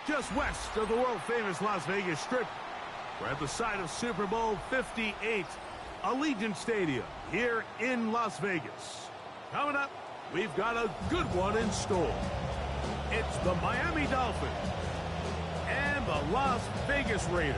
Just west of the world-famous Las Vegas Strip, we're at the site of Super Bowl 58, Allegiant Stadium here in Las Vegas. Coming up, we've got a good one in store. It's the Miami Dolphins and the Las Vegas Raiders.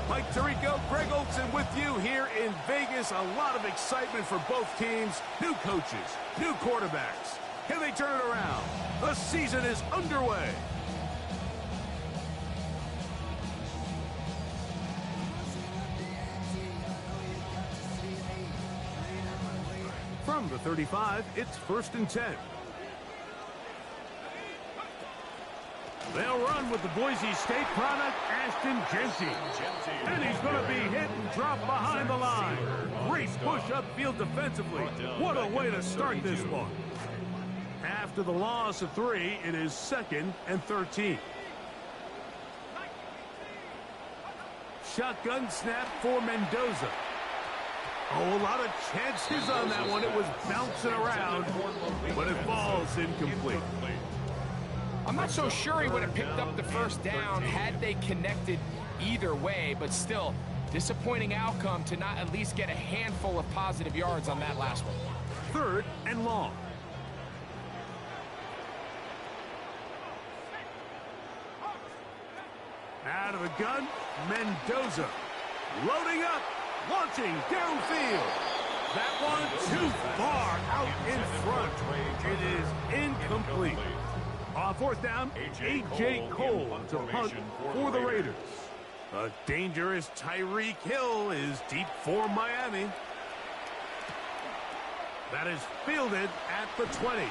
Mike Tirico, Greg Olson with you here in Vegas. A lot of excitement for both teams. New coaches, new quarterbacks. Can they turn it around? The season is underway. From the 35, it's 1st and 10. They'll run with the Boise State product, Ashton Jeanty. And he's going to be hit and drop behind the line. Great push upfield defensively. What a way to start this one. After the loss of 3, it is 2nd and 13. Shotgun snap for Mendoza. Oh, a lot of chances on that one. It was bouncing around, but it falls incomplete. I'm not so sure he would have picked up the first down had they connected either way, but still, disappointing outcome to not at least get a handful of positive yards on that last one. 3rd and long. Out of the gun, Mendoza. Loading up, launching downfield. That one too far out in front. It is incomplete. On 4th down, A.J. Cole to punt for the Raiders. A dangerous Tyreek Hill is deep for Miami. That is fielded at the 20.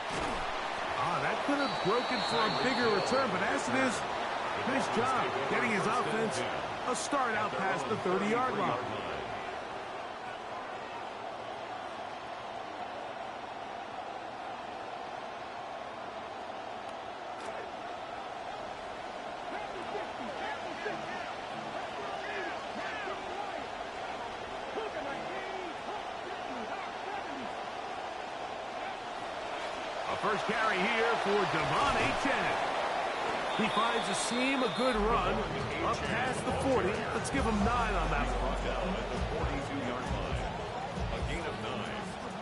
That could have broken for a bigger return, but as it is, nice job getting his offense a start out past the 30-yard line. First carry here for Devon Achane. He finds a seam, a good run, up past the 40. Let's give him 9 on that one. Down at the 42-yard line. A gain of 9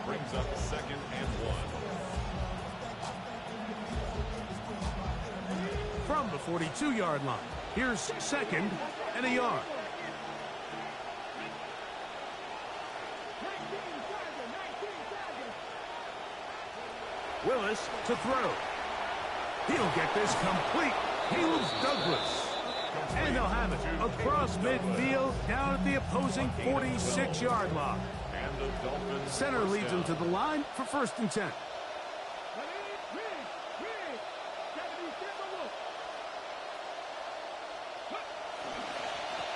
brings up 2nd and 1. From the 42-yard line, here's 2nd and a yard. Willis to throw. He'll get this complete. He's Douglas. And they'll have it across midfield down at the opposing 46-yard line. Center leads him to the line for 1st and 10.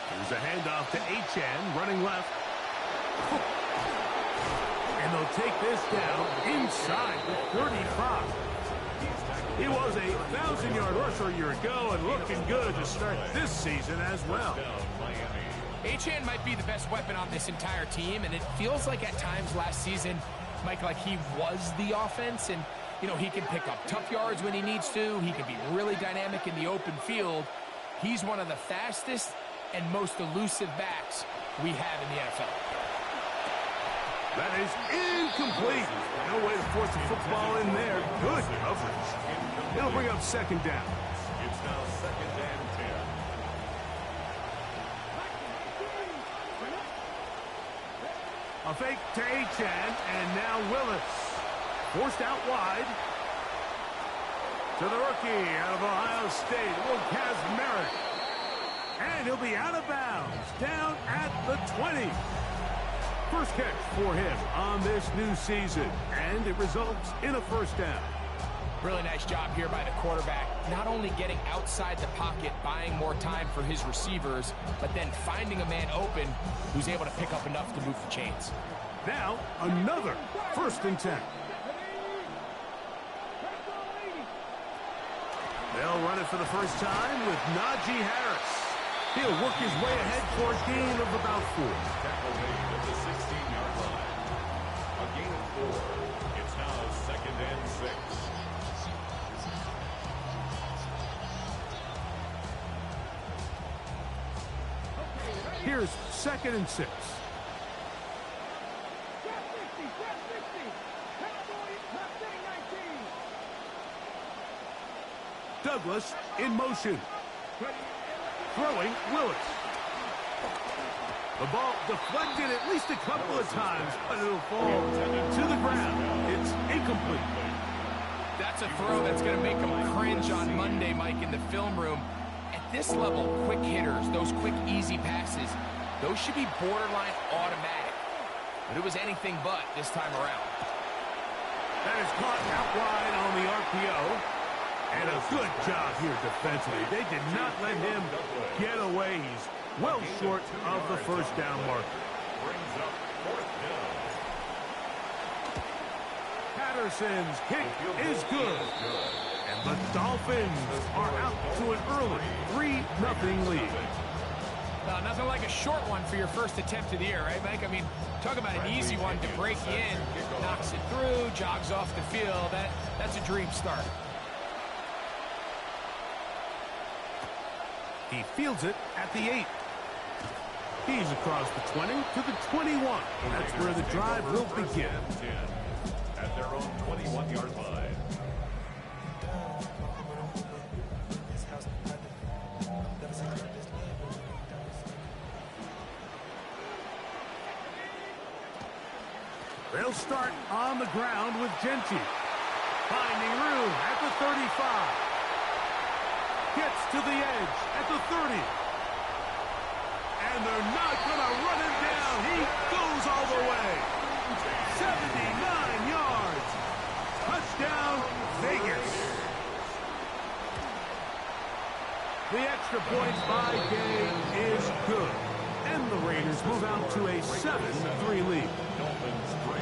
Here's a handoff to Achane, running left. And they'll take this down inside the 35. He was a 1,000-yard rusher a year ago and looking good to start this season as well. Achane might be the best weapon on this entire team, and it feels like at times last season, Mike, like he was the offense, and, you know, he can pick up tough yards when he needs to. He can be really dynamic in the open field. He's one of the fastest and most elusive backs we have in the NFL. That is incomplete. No way to force the football in there. Good coverage. It'll bring up 2nd down. It's now 2nd and 10. A fake to Achane, and now Willis. Forced out wide. To the rookie out of Ohio State, Will Kazmarek. And he'll be out of bounds, down at the 20. First catch for him on this new season, and it results in a 1st down. Really nice job here by the quarterback, not only getting outside the pocket, buying more time for his receivers, but then finding a man open who's able to pick up enough to move the chains. Now, another 1st and 10. They'll run it for the first time with Najee Harris. He'll work his way ahead for a gain of about 4. Tackle made at the 16-yard line. A gain of 4. It's now 2nd and 6. Here's 2nd and 6. Douglas in motion. Throwing Willis. The ball deflected at least a couple of times, but it'll fall to the ground. It's incomplete. That's a throw that's going to make them cringe on Monday, Mike, in the film room. At this level, quick hitters, those quick, easy passes, those should be borderline automatic. But it was anything but this time around. That is caught out wide on the RPO. And a good job here defensively. They did not let him get away. He's well short of the first down marker. Brings up 4th down. Patterson's kick is good. And the Dolphins are out to an early 3-0 lead. Nothing like a short one for your first attempt of the year, right, Mike? I mean, talk about an easy one to break you in. Knocks it through, jogs off the field. That's a dream start. He fields it at the 8. He's across the 20 to the 21. That's where the drive will begin. At their own 21-yard line. They'll start on the ground with Genty. Finding room at the 35. Gets to the edge at the 30. And they're not going to run him down. He goes all the way. 79 yards. Touchdown, Vegas. The extra points by Gay is good. And the Raiders move out to a 7-3 lead. Dolphins 3.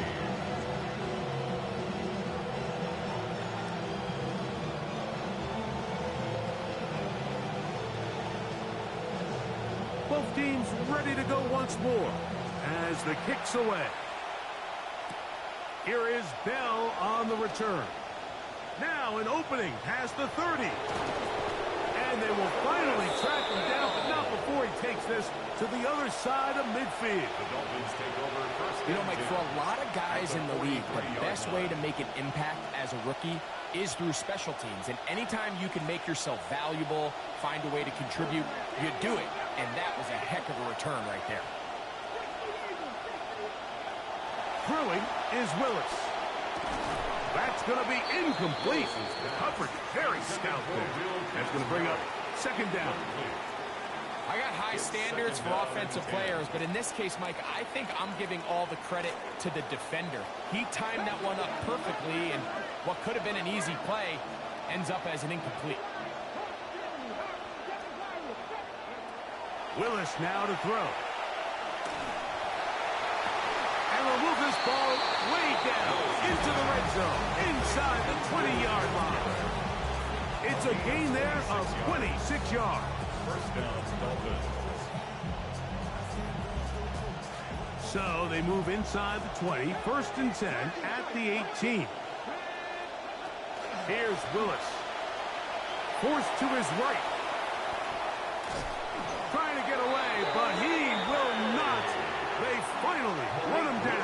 Both teams ready to go once more as the kick's away. Here is Bell on the return. Now an opening past the 30. And they will finally track him down, but not before he takes this to the other side of midfield. The Dolphins take over first. You know, Mike, for a lot of guys in the league, the best way to make an impact as a rookie is through special teams. And anytime you can make yourself valuable, find a way to contribute, you do it. And that was a heck of a return right there. Throwing is Willis. That's going to be incomplete. Coverage very stout there. That's going to bring up 2nd down. I got high standards for offensive players, but in this case, Mike, I think I'm giving all the credit to the defender. He timed that one up perfectly, and what could have been an easy play ends up as an incomplete. Willis now to throw. And will move this ball way down into the red zone, inside the 20-yard line. It's a gain there of 26 yards. First down, Dolphins. So they move inside the 20, 1st and 10 at the 18. Here's Willis. Forced to his right. Trying to get away, but he will not. They finally run him down.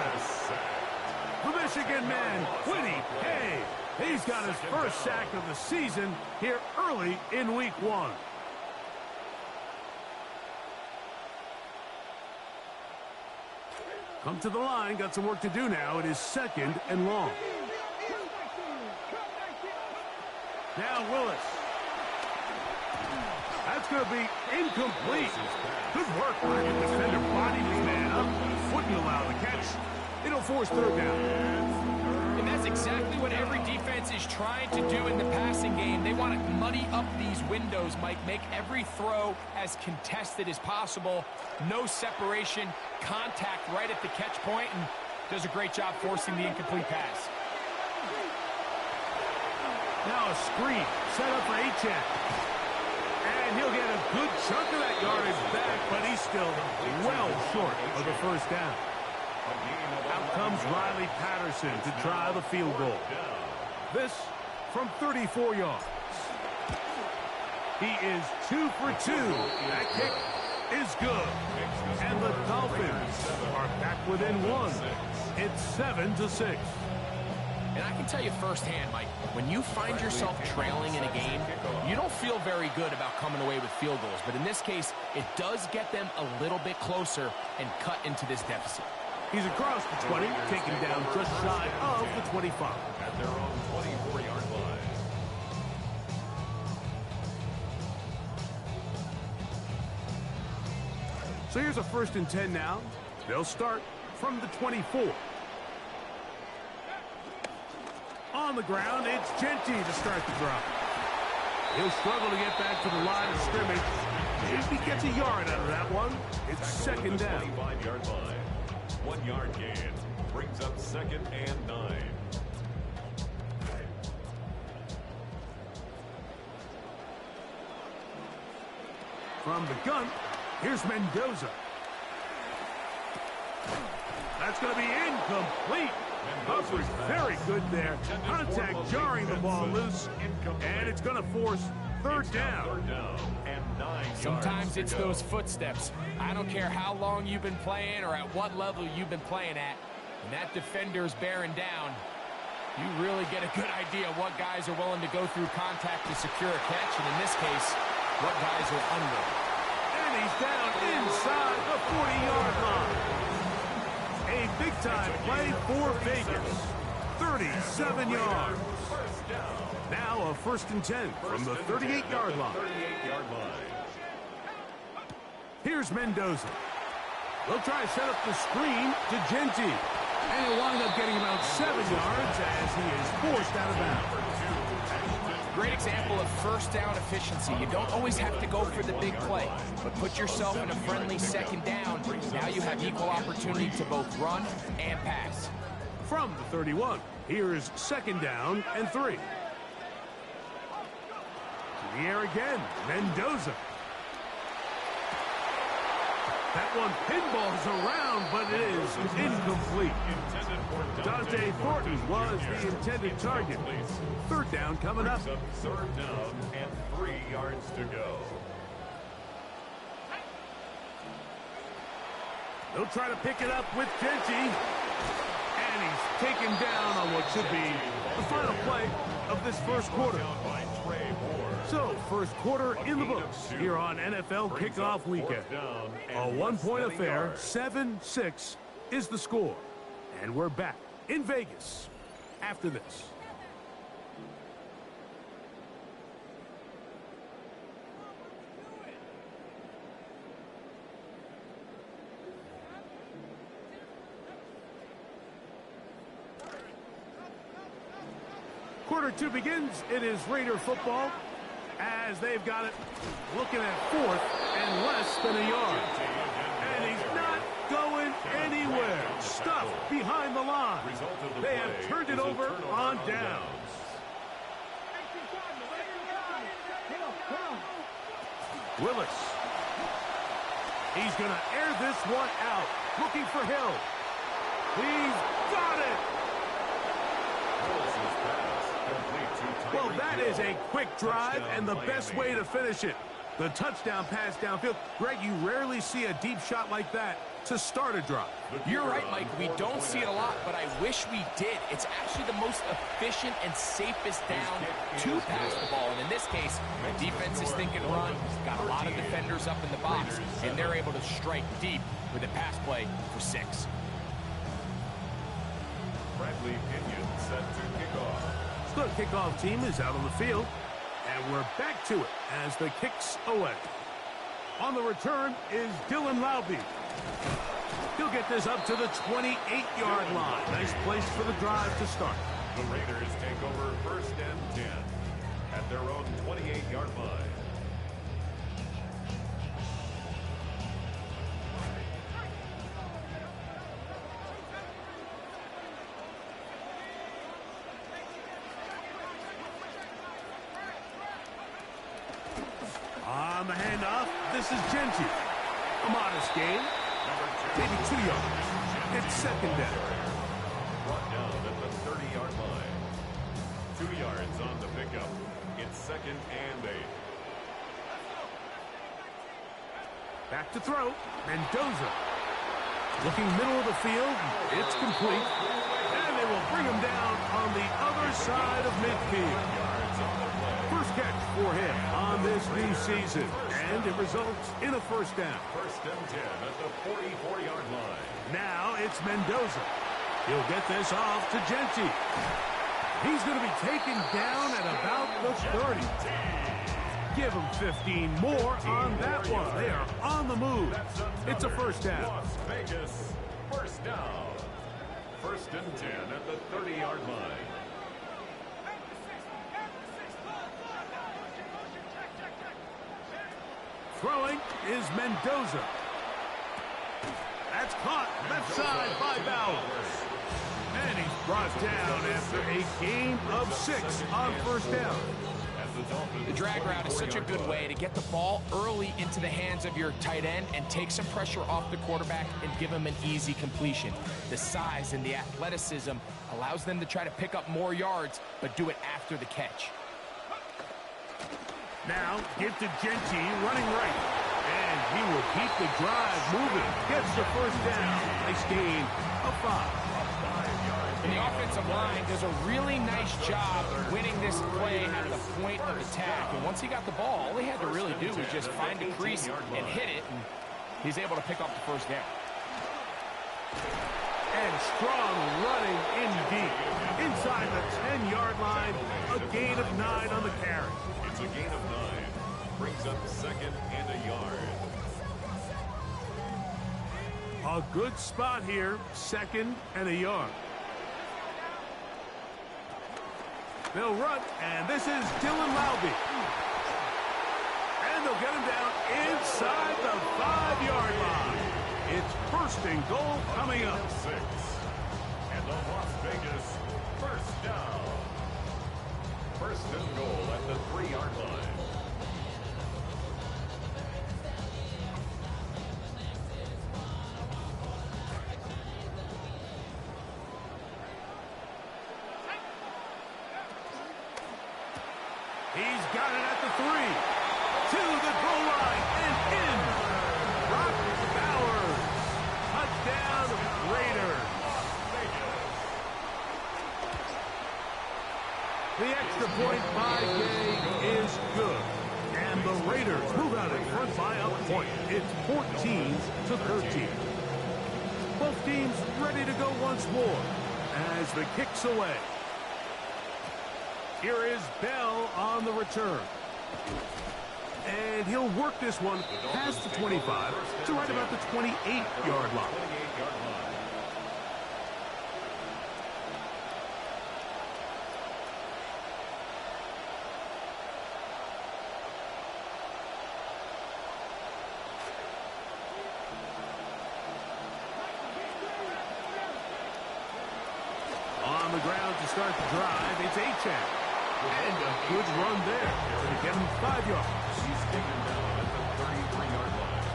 The Michigan man, Quiddy Hay. He's got his first sack of the season here early in week 1. Come to the line, got some work to do now. It is 2nd and long. Now Willis. That's going to be incomplete. Good work by the defender. Bodied his man up. Wouldn't allow the catch. It'll force 3rd down. And that's exactly what every defense is trying to do in the passing game. They want to muddy up these windows, Mike. Make every throw as contested as possible. No separation, contact right at the catch point, and does a great job forcing the incomplete pass. Now a screen set up for Achane. And he'll get a good chunk of that yardage back, but he's still well short of the first down. Out comes Riley Patterson to try the field goal. This from 34 yards. He is 2 for 2. That kick is good. And the Dolphins are back within 1. It's 7-6. And I can tell you firsthand, Mike, when you find yourself trailing in a game, you don't feel very good about coming away with field goals. But in this case, it does get them a little bit closer and cut into this deficit. He's across the 20, taken down just shy of the 25. At their own 24-yard line. So here's a 1st and 10 now. They'll start from the 24. On the ground, it's Genty to start the drive. He'll struggle to get back to the line of scrimmage. If he gets a yard out of that one, it's 2nd down. 25-yard line. 1 yard gain. Brings up 2nd and 9. From the gun, here's Mendoza. That's going to be incomplete. Hubbard's very good there. Contact jarring the ball loose, and it's going to force 3rd down. And 9 Sometimes it's those footsteps. I don't care how long you've been playing or at what level you've been playing at. When that defender's bearing down, you really get a good idea what guys are willing to go through contact to secure a catch, and in this case, what guys are under. And he's down inside the 40-yard line. A big-time play for Vegas. 37 yards. Now a 1st and 10 from the 38-yard line. 38-yard line. Here's Mendoza. They'll try to set up the screen to Genty. And he'll wind up getting about 7 yards as he is forced out of bounds. Great example of 1st down efficiency. You don't always have to go for the big play, but put yourself in a friendly 2nd down. Now you have equal opportunity to both run and pass. From the 31, here's 2nd down and 3. To the air again, Mendoza. That one pinballs around, but it is incomplete. Dante Thornton was the intended target. 3rd down coming up. 3rd down and 3 yards to go. They'll try to pick it up with Genty. And he's taken down on what should be the final play of this 1st quarter. So, 1st quarter in the books here on NFL Kickoff Weekend. A 1-point affair, 7-6 is the score. And we're back in Vegas after this. Quarter 2 begins. It is Raider football as they've got it looking at 4th and less than a yard. And he's not going anywhere. Stuffed behind the line. They have turned it over on downs. Willis. He's going to air this one out. Looking for Hill. He's got it. Well, that is a quick drive and the best way to finish it. The touchdown pass downfield. Greg, you rarely see a deep shot like that to start a drive. You're right, Mike. We don't see it a lot, but I wish we did. It's actually the most efficient and safest down to pass the ball. And in this case, the defense is thinking run, got a lot of defenders up in the box, and they're able to strike deep with a pass play for 6. Bradley Pinion set to kick off. The kickoff team is out on the field, and we're back to it as the kick's away. On the return is Dylan Laube. He'll get this up to the 28-yard line. Nice place for the drive to start. The Raiders take over 1st and 10 at their own 28-yard line. On the handoff, this is Genty. A modest gain. Maybe 2 yards. It's second down. Brought down at the 30-yard line. 2 yards on the pickup. It's second and 8. Back to throw. Mendoza. Looking middle of the field. It's complete. And they will bring him down on the other side of midfield. First catch for him on this new season. And it results in a first down. First and 10 at the 44-yard line. Now it's Mendoza. He'll get this off to Genty. He's going to be taken down at about the 30. Give him 15 more on that one. They are on the move. It's a first down. Las Vegas, first down. First and 10 at the 30-yard line. Throwing is Mendoza. That's caught left side by Bowers. And he's brought down after a gain of 6 on first down. The drag route is such a good way to get the ball early into the hands of your tight end and take some pressure off the quarterback and give him an easy completion. The size and the athleticism allows them to try to pick up more yards, but do it after the catch. Now, give to Genty, running right. And he will keep the drive moving. Gets the first down. Nice gain of 5. And the offensive line does a really nice job winning this play at the point of attack. And once he got the ball, all he had to really do was just find a crease and hit it, and he's able to pick up the first down. And strong running in deep. Inside the 10-yard line, a gain of 9 on the carry. It's a gain of 9. Brings up second and a yard. A good spot here, second and a yard. They'll run, and this is Dylan Lowby. And they'll get him down inside the 5-yard line. It's first and goal coming up. 6. And the Las Vegas first down. First and goal at the 3-yard line. He's got it at the 3. To the goal line and in. Brock Bowers. Touchdown, Raiders. The extra point by Gay is good. And the Raiders move out in front by a point. It's 14-13. Both teams ready to go once more as the kick's away. Here is Bell on the return. And he'll work this one past the 25 to right about the 28-yard line. On the ground to start the drive, it's Achane. And a good run there to get him 5 yards. He's taken down at the 33-yard line.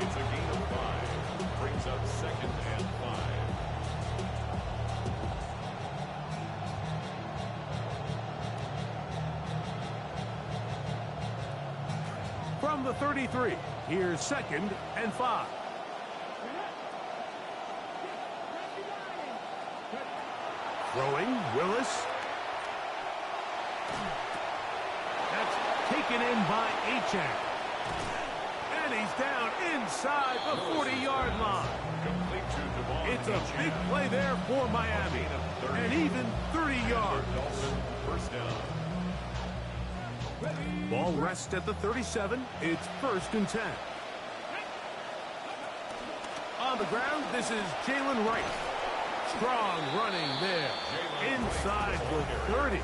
It's a gain of 5. Brings up second and 5. From the 33, here's second and 5. Throwing, Willis. That's taken in by Achane. And he's down inside the 40-yard line. It's a big play there for Miami. And even 30 yards. First down. Ball rests at the 37. It's first and 10. On the ground, this is Jalen Wright. Strong running there. Inside the 30.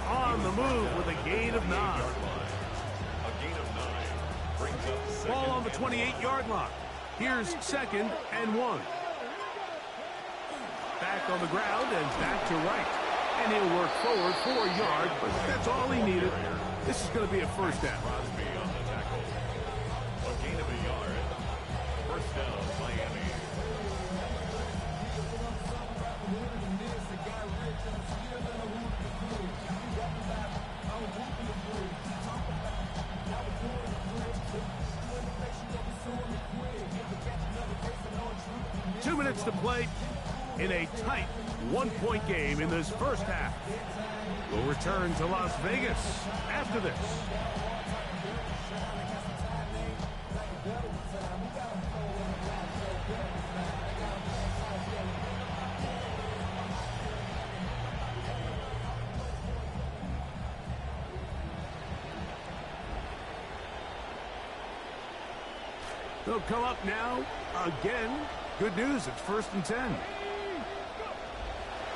On the move with a gain of 9. A gain of 9. Brings up second. Ball on the 28-yard line. Here's second and 1. Back on the ground and back to right. And he'll work forward 4 yards, but that's all he needed. This is going to be a first down. Crosby on the tackle. A gain of a yard. First down, Miami. Two minutes to play in a tight one-point game in this first half. We'll return to Las Vegas after this. They'll come up now again. Good news, it's 1st and 10.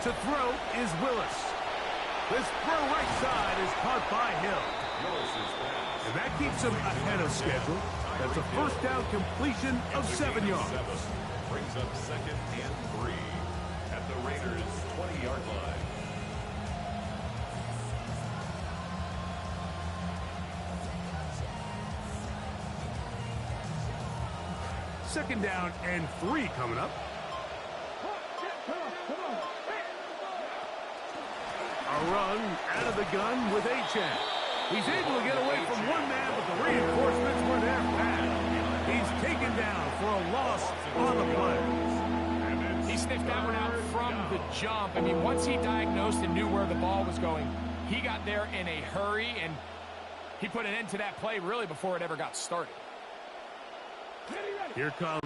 To throw is Willis. This throw right side is caught by Hill. And that keeps him ahead of schedule. That's a first down completion of 7 yards. Brings up 2nd and 3 at the Raiders' 20-yard line. Second down and 3 coming up. A run out of the gun with Achane. He's able to get away from one man, but the reinforcements were there fast. He's taken down for a loss on the play. He sniffed that one out from the jump. I mean, once he diagnosed and knew where the ball was going, he got there in a hurry, and he put an end to that play really before it ever got started. Here comes.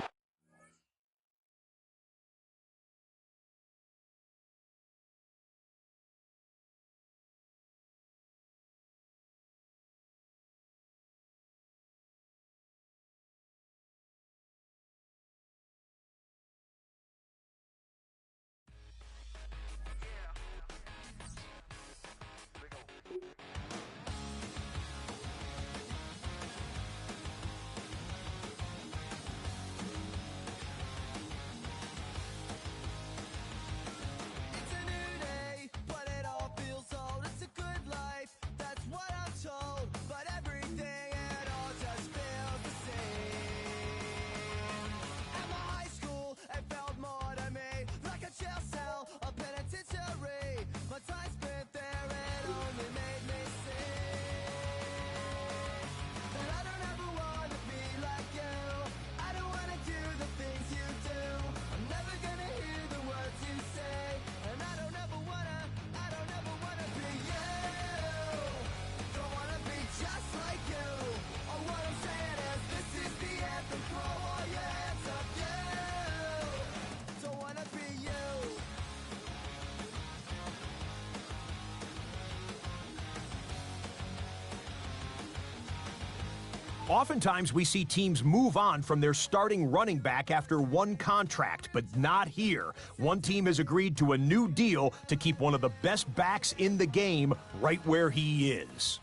Oftentimes, we see teams move on from their starting running back after one contract, but not here. One team has agreed to a new deal to keep one of the best backs in the game right where he is.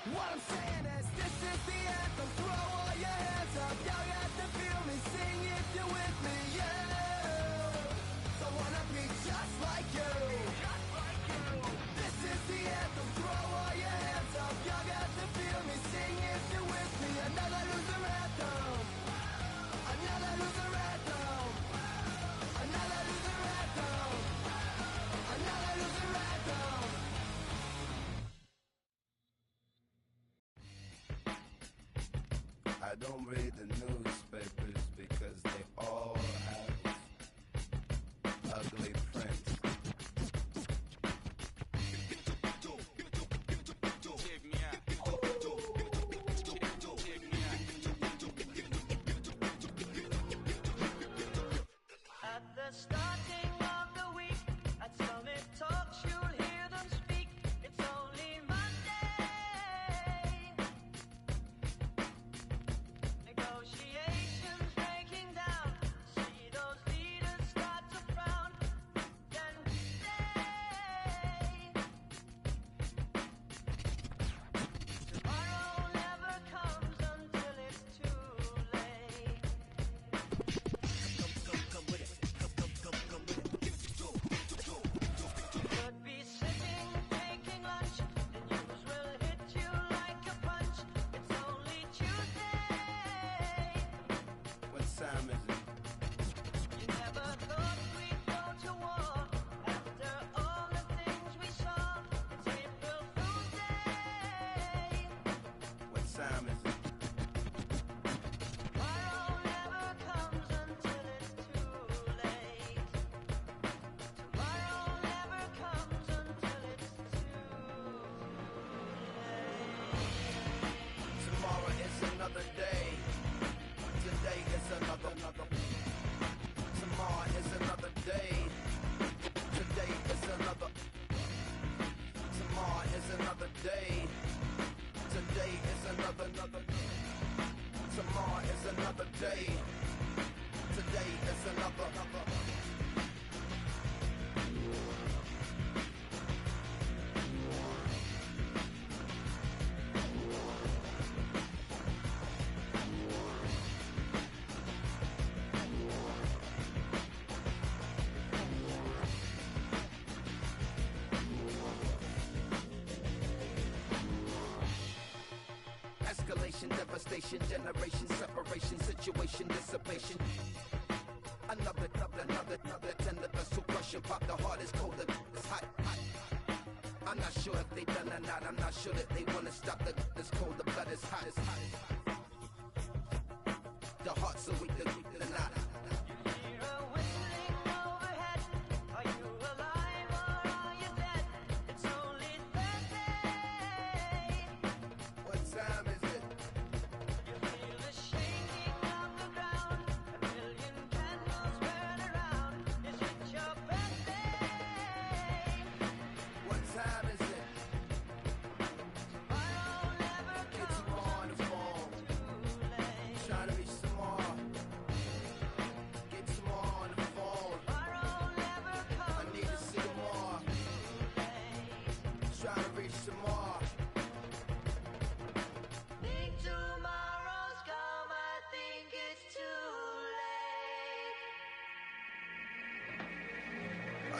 What I'm saying is, this is the anthem. Throw all your hands up. Y'all got to feel me. Sing if you're with me. Yeah. So wanna be just like you. This is the anthem. Throw all your hands up. Y'all got to feel me. Sing if you're with me. Another loser anthem. Another loser anthem. Another loser anthem. Another loser anthem. Tomorrow is another day. Today is another. Tomorrow is another day. Today is another. Tomorrow is another day. Today is another. Escalation, devastation, generation, separation, situation, dissipation. Another, tender vessel crushing, pop the heart is colder, it's hot. I'm not sure if they done or not, I'm not sure that they wanna stop this cold, the blood is hot, it's hot. The heart's so weak, the not.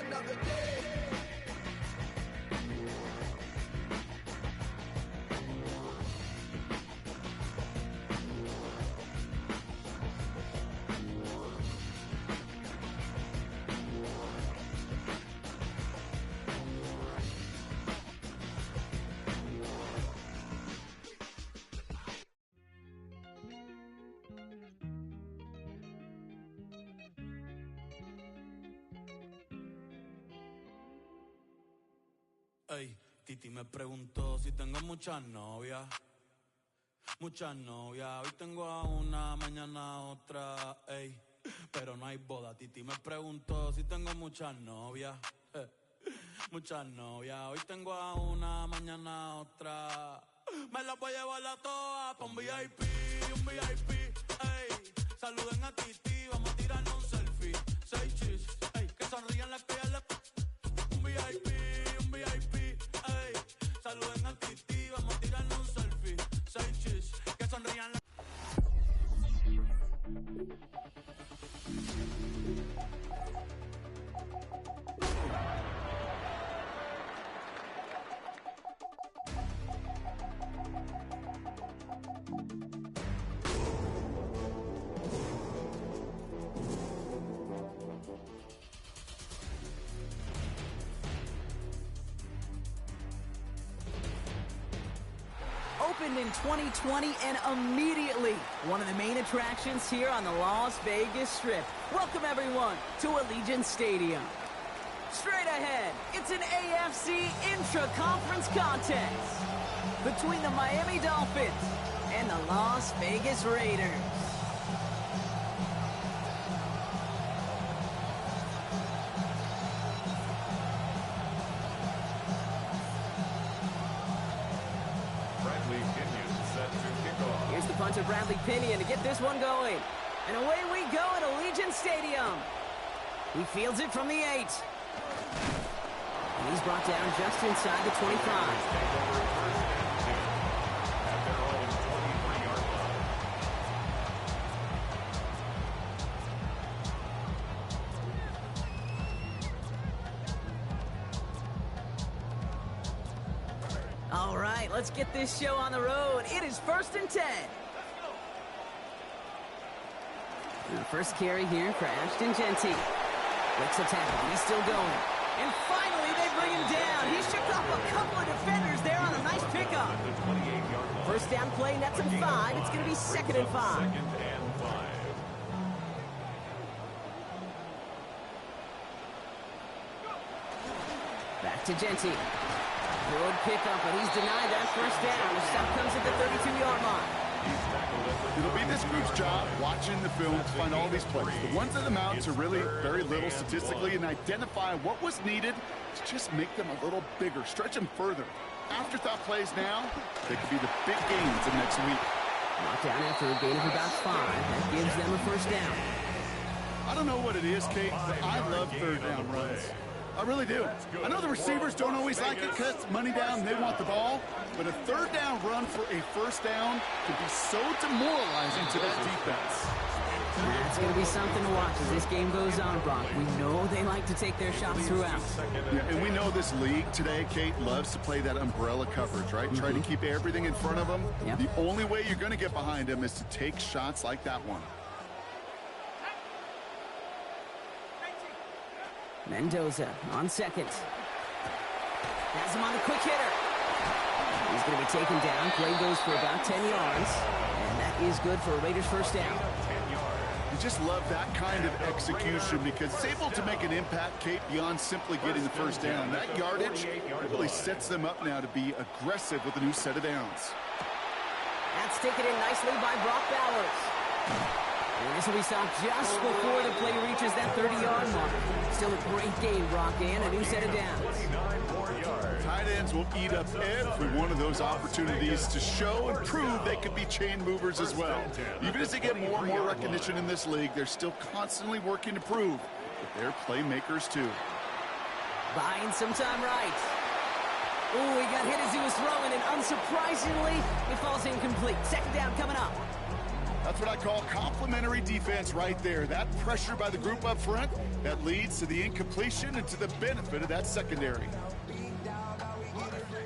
Another day. Ey, Titi me preguntó si tengo muchas novias. Muchas novias, hoy tengo a una, mañana a otra, ey. Pero no hay boda, Titi me preguntó si tengo muchas novias. Muchas novias, hoy tengo a una, mañana a otra. Me las voy a llevar a todas pa' un VIP, ey. Saluden a Titi, vamos a tirarnos un selfie. 6 chis, ey, que sonrían las que un VIP, ey. Saluden a Titi, vamos a tirarnos un selfie. 6 chis, que sonrían las... Opened in 2020 and immediately one of the main attractions here on the Las Vegas Strip. Welcome everyone to Allegiant Stadium. Straight ahead, it's an AFC intra-conference contest between the Miami Dolphins and the Las Vegas Raiders. Here's the punter, Bradley Pinion, to get this one going. And away we go at Allegiant Stadium. He fields it from the 8. And he's brought down just inside the 25. All right, let's get this show on the road. It is 1st and 10. And the first carry here for Ashton Jeanty. Breaks a tackle. He's still going. And finally, they bring him down. He shook off a couple of defenders there on a nice pickup. First down play, nets him 5. It's going to be 2nd and 5. Back to Jeanty. Good pickup, but he's denied that first down. The stop comes at the 32-yard line. It'll be this group's job watching the film to find all these plays. The ones that amount to really very little statistically, and identify what was needed to just make them a little bigger, stretch them further. Afterthought plays now, they could be the big gains of next week. Knocked down after a gain of about 5. That gives them a first down. I don't know what it is, Kate, but I love third down runs. I really do. I know the receivers don't always like it because it's money down and they want the ball, but a third down run for a first down can be so demoralizing to that defense. That's going to be something to watch as this game goes on, Brock. We know they like to take their shots throughout. Yeah, and we know this league today, Kate, loves to play that umbrella coverage, right? Try to keep everything in front of them. Yep. The only way you're going to get behind them is to take shots like that one. Mendoza on second. Has him on the quick hitter. He's going to be taken down. Play goes for about 10 yards. And that is good for a Raiders first down. You just love that kind of execution because it's able to make an impact, Kate, beyond simply getting the first down. That yardage really sets them up now to be aggressive with a new set of downs. That's taken in nicely by Brock Bowers. And this will be stopped just before the play reaches that 30-yard mark. Still a great game, Brock, and a new set of downs. Tight ends will eat up every one of those opportunities to show and prove they could be chain movers as well. Even as they get more and more recognition in this league, they're still constantly working to prove that they're playmakers too. Buying some time right. Oh, he got hit as he was throwing, and unsurprisingly, it falls incomplete. Second down coming up. That's what I call complimentary defense right there. That pressure by the group up front, that leads to the incompletion and to the benefit of that secondary.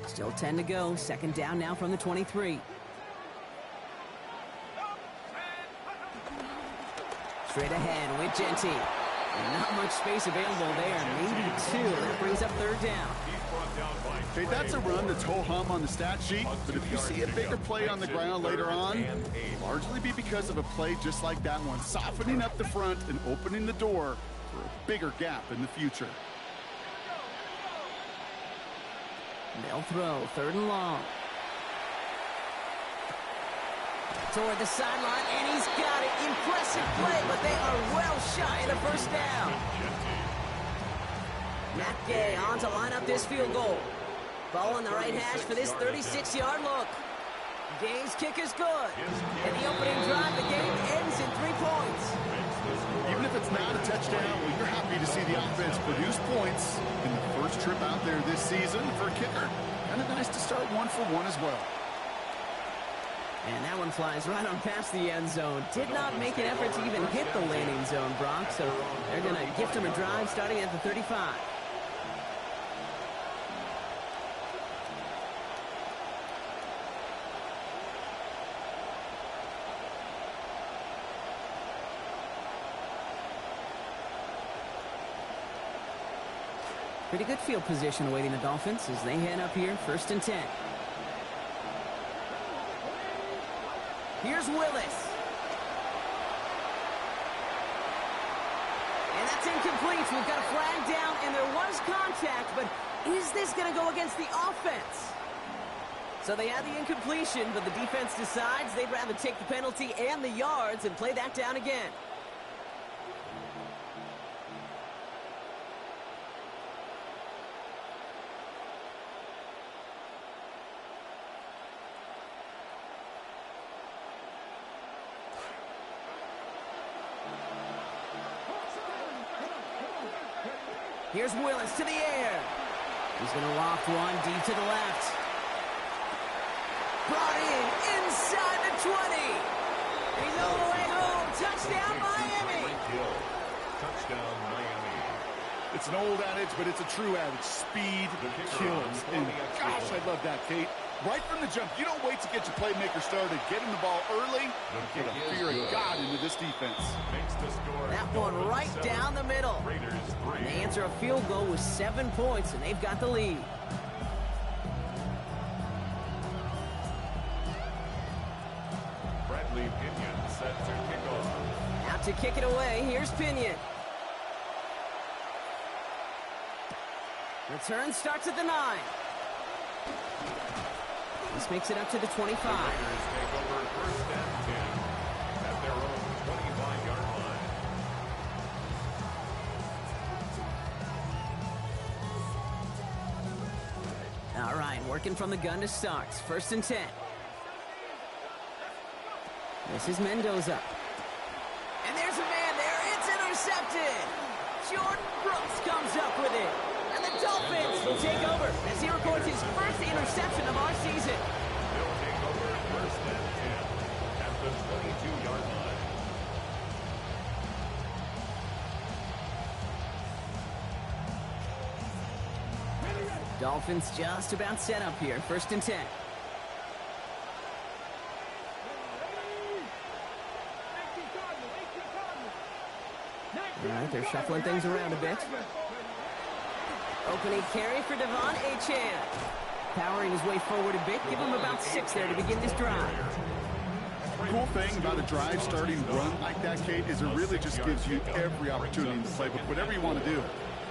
Still 10 to go. Second down now from the 23. Straight ahead with Genty. And not much space available there. Maybe 2. That brings up third down. Okay, that's a run that's ho-hum on the stat sheet, but if you see a bigger play on the ground later on, largely be because of a play just like that one, softening up the front and opening the door for a bigger gap in the future. They'll throw, third and long. Toward the sideline, and he's got it. Impressive play, but they are well shy of the first down. Matt Gay on to line up this field goal. Ball on the right hash for this 36-yard look. Gay's kick is good. In the opening drive, the game ends in 3 points. Even if it's not a touchdown, well, you're happy to see the offense produce points in the first trip out there this season for a kicker. Kind of nice to start 1 for 1 as well. And that one flies right on past the end zone. Did not make an effort to even hit the landing zone, Brock, so they're going to gift him a drive starting at the 35. Pretty good field position awaiting the Dolphins as they head up here, 1st and 10. Here's Willis. And that's incomplete. We've got a flag down, and there was contact, but is this going to go against the offense? So they had the incompletion, but the defense decides they'd rather take the penalty and the yards and play that down again. Here's Willis to the air. He's going to loft one deep to the left. Brought in inside the 20. He's all the way home. Touchdown, Miami. Touchdown, Miami. It's an old adage, but it's a true adage. Speed kills. And gosh, I love that, Kate. Right from the jump, you don't wait to get your playmaker started. Get him the ball early. Get a fear of God into this defense. That one right down the middle. And they answer a field goal with 7 points, and they've got the lead. Bradley Pinion set to kick off. Out to kick it away. Here's Pinion. Return starts at the 9. This makes it up to the 25. Raiders take over first and 10 at their own 25-yard line. All right, working from the gun to start. First and 10. This is Mendoza. And there's a man there. It's intercepted. Jordan Brooks comes up with it. And the Dolphins will take over as he records his first interception of our season. They'll take over first and 10 at the 22-yard line. Dolphins just about set up here. First and 10. All right, they're shuffling things around a bit. Opening carry for Devon Achane. Powering his way forward a bit. Give him about 6 there to begin this drive. Cool thing about a drive starting run like that, Kate, is it really just gives you every opportunity in the playbook, whatever you want to do.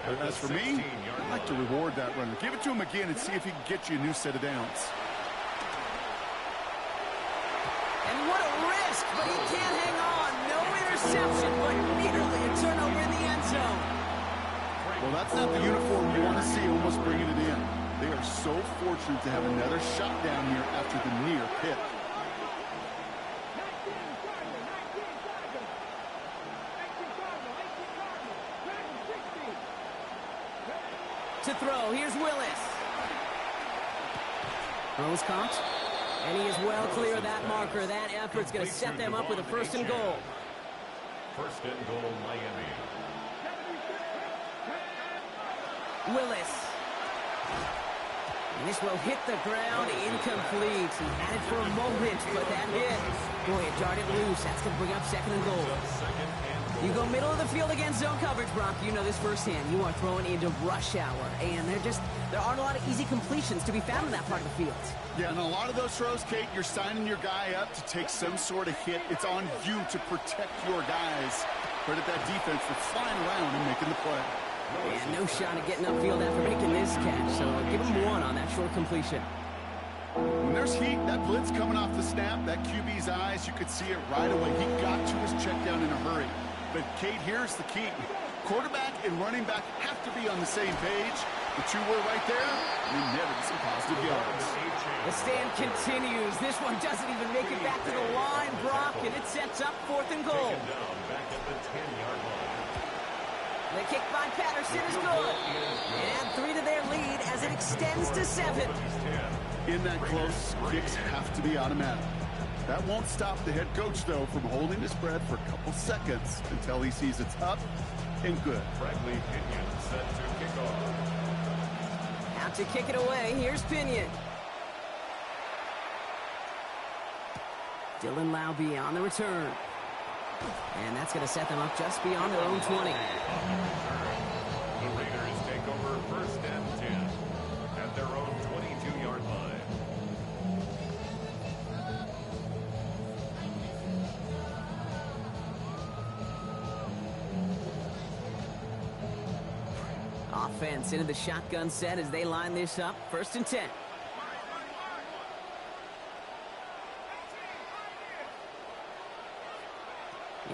But as for me, I'd like to reward that runner. Give it to him again and see if he can get you a new set of downs. And what a risk, but he can't hang on. No interception, but nearly a turnover in the end zone. Well, that's not the uniform you want to see almost bringing it in. They are so fortunate to have another shot down here after the near pick. To throw, here's Willis. Throws caught. And he is well clear of that marker. That effort's going to set them up with a first and goal. First and goal, Miami. Willis. And this will hit the ground, incomplete. He had it for a moment, but that hit. Boy, it darted loose. That's going to bring up second and goal. You go middle of the field against zone coverage, Brock. You know this firsthand. You are throwing into rush hour, and there aren't a lot of easy completions to be found in that part of the field. Yeah, and a lot of those throws, Kate, you're signing your guy up to take some sort of hit. It's on you to protect your guys. Credit that defense for flying around and making the play. And no shot at getting upfield after making this catch, so give him 1 on that short completion. When there's heat, that blitz coming off the snap, that QB's eyes, you could see it right away. He got to his check down in a hurry. But, Kate, here's the key. Quarterback and running back have to be on the same page. The two were right there, and they netted some positive yards. The stand continues. This one doesn't even make it back to the line, Brock, and it sets up 4th and goal. Back at the 10-yard line. The kick by Patterson is good. And 3 to their lead as it extends to 7. In that close, kicks have to be automatic. That won't stop the head coach, though, from holding his breath for a couple seconds until he sees it's up and good. Bradley Pinion set to kick off. Out to kick it away. Here's Pinion. Dylan Laube on the return. And that's going to set them up just beyond their own 20. The Raiders take over first and 10 at their own 22-yard line. Offense into the shotgun set as they line this up. First and 10.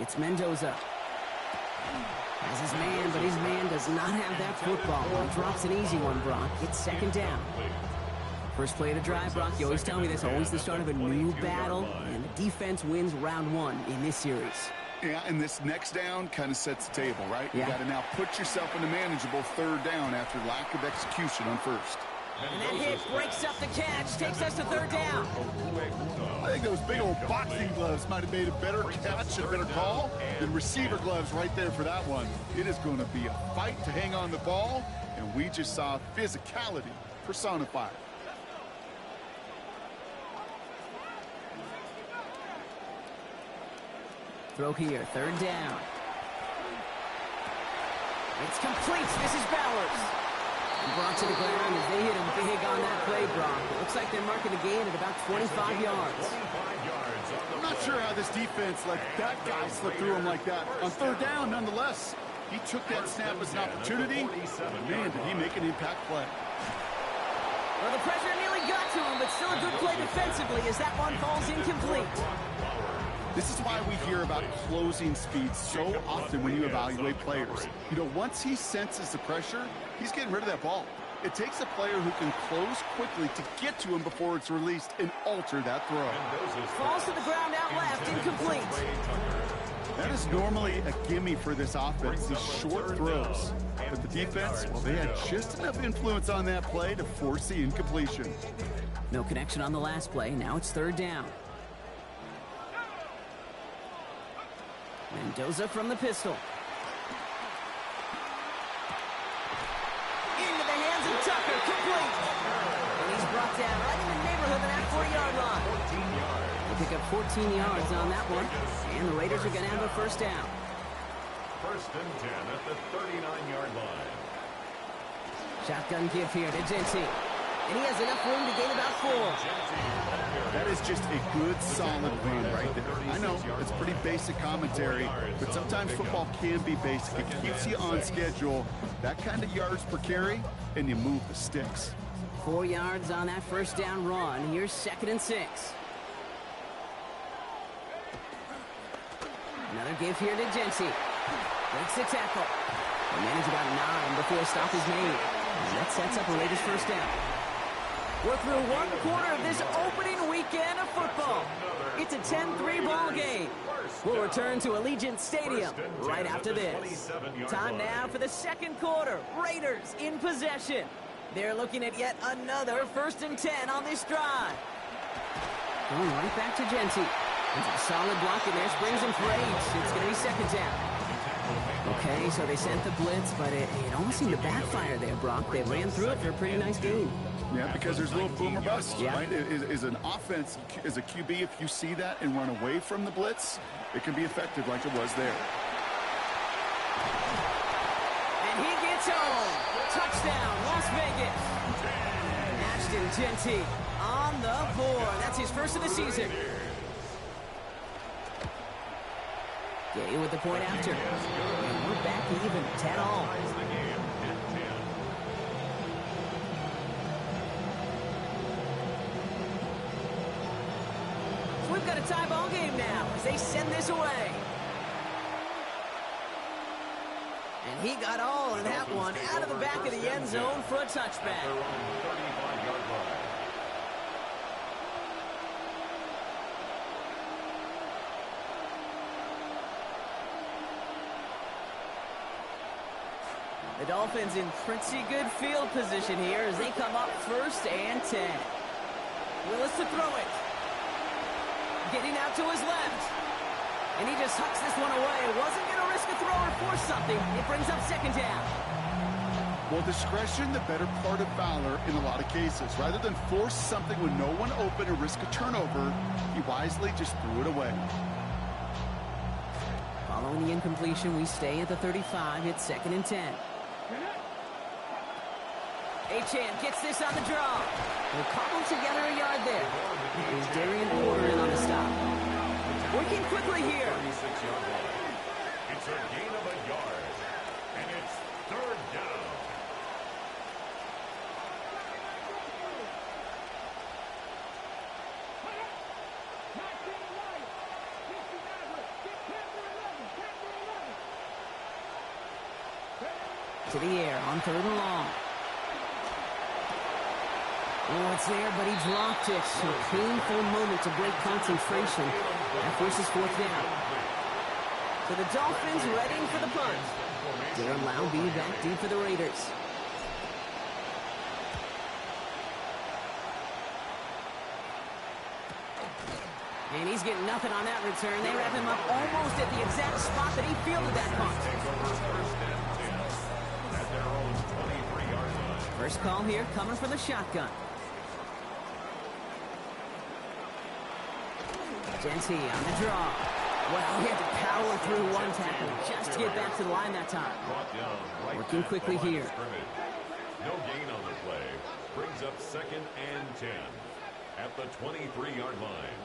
It's Mendoza. Has his man, but his man does not have that football. He drops an easy one, Brock. It's second down. First play of the drive, Brock. You always tell me this, always the start of a new battle, and the defense wins round 1 in this series. Yeah, and this next down kind of sets the table, right? Yeah. You got to now put yourself in a manageable 3rd down after lack of execution on first. And that hit breaks up the catch, takes us to 3rd down. I think those big old boxing gloves might have made a better catch, a better call than receiver gloves right there for that one. It is going to be a fight to hang on the ball, and we just saw physicality personified. Throw here, 3rd down. It's complete. This is Bowers. Brought to the ground as they hit him big on that play, Brock. It looks like they're marking the gain at about 25 yards. I'm not sure how this defense let that guy slip through him like that. On 3rd down, nonetheless, he took that snap as an opportunity. Man, did he make an impact play. Well, the pressure nearly got to him, but still a good play defensively as that one falls incomplete. This is why we hear about closing speed so often when you evaluate players. You know, once he senses the pressure, he's getting rid of that ball. It takes a player who can close quickly to get to him before it's released and alter that throw. Falls to the ground out left, incomplete. That is normally a gimme for this offense, these short throws. But the defense, well, they had just enough influence on that play to force the incompletion. No connection on the last play. Now it's third down. Mendoza from the pistol. Into the hands of Tucker, complete. And he's brought down right in the neighborhood of that 40-yard line. They pick up 14 yards on that one, and the Raiders are going to have a first down. First and 10 at the 39-yard line. Shotgun give here to Genti. And he has enough room to gain about 4. That is just a good, solid run right there. I know, it's pretty basic commentary, but sometimes football can be basic. It keeps you on schedule. That kind of yards per carry, and you move the sticks. 4 yards on that first down run. Here's 2nd and 6. Another give here to Genti. Breaks the tackle. They manage about 9 before a stop is made. And that sets up a Raiders first down. We're through one quarter of this opening weekend of football. It's a 10-3 ball game. We'll return to Allegiant Stadium right after this. Time now for the second quarter. Raiders in possession. They're looking at yet another 1st and 10 on this drive. Going right back to Genti. There's a solid block in there. Springs him for 8. It's going to be 2nd down. Okay, so they sent the blitz, but it almost seemed to backfire there, Brock. They ran through it for a pretty nice gain. Yeah, because there's a little boom or bust, right? Is an offense, as a QB, if you see that and run away from the blitz, it can be effective like it was there. And he gets home. Touchdown, Las Vegas. Ashton Genti on the board. That's his first of the season. Gay with the point after. And we're back even, 10-all. So we've got a tie ball game now as they send this away. And he got all of that one out of the back of the end zone for a touchback. The Dolphins in pretty good field position here as they come up 1st and 10. Willis to throw it. Getting out to his left. And he just hucks this one away. Wasn't going to risk a throw or force something. It brings up 2nd down. Well, discretion, the better part of valor in a lot of cases. Rather than force something with no one open or risk a turnover, he wisely just threw it away. Following the incompletion, we stay at the 35. It's 2nd and 10. Achane gets this on the draw. We'll cobble together a yard there. Here's Darian Porter in on the stop. Working quickly here. It's a gain of a yard, and it's 3rd down. To the air on 3rd and long. Oh, it's there, but he dropped it. A painful moment to break concentration. That forces 4th down. So the Dolphins readying for the punt. Darren Lau being back deep for the Raiders. And he's getting nothing on that return. They wrap him up almost at the exact spot that he fielded that punt. First call here coming from the shotgun. Genti on the draw. Well, he had to power through one tackle just to get back to the line that time. Working quickly here. No gain on the play. Brings up 2nd and 10 at the 23-yard line.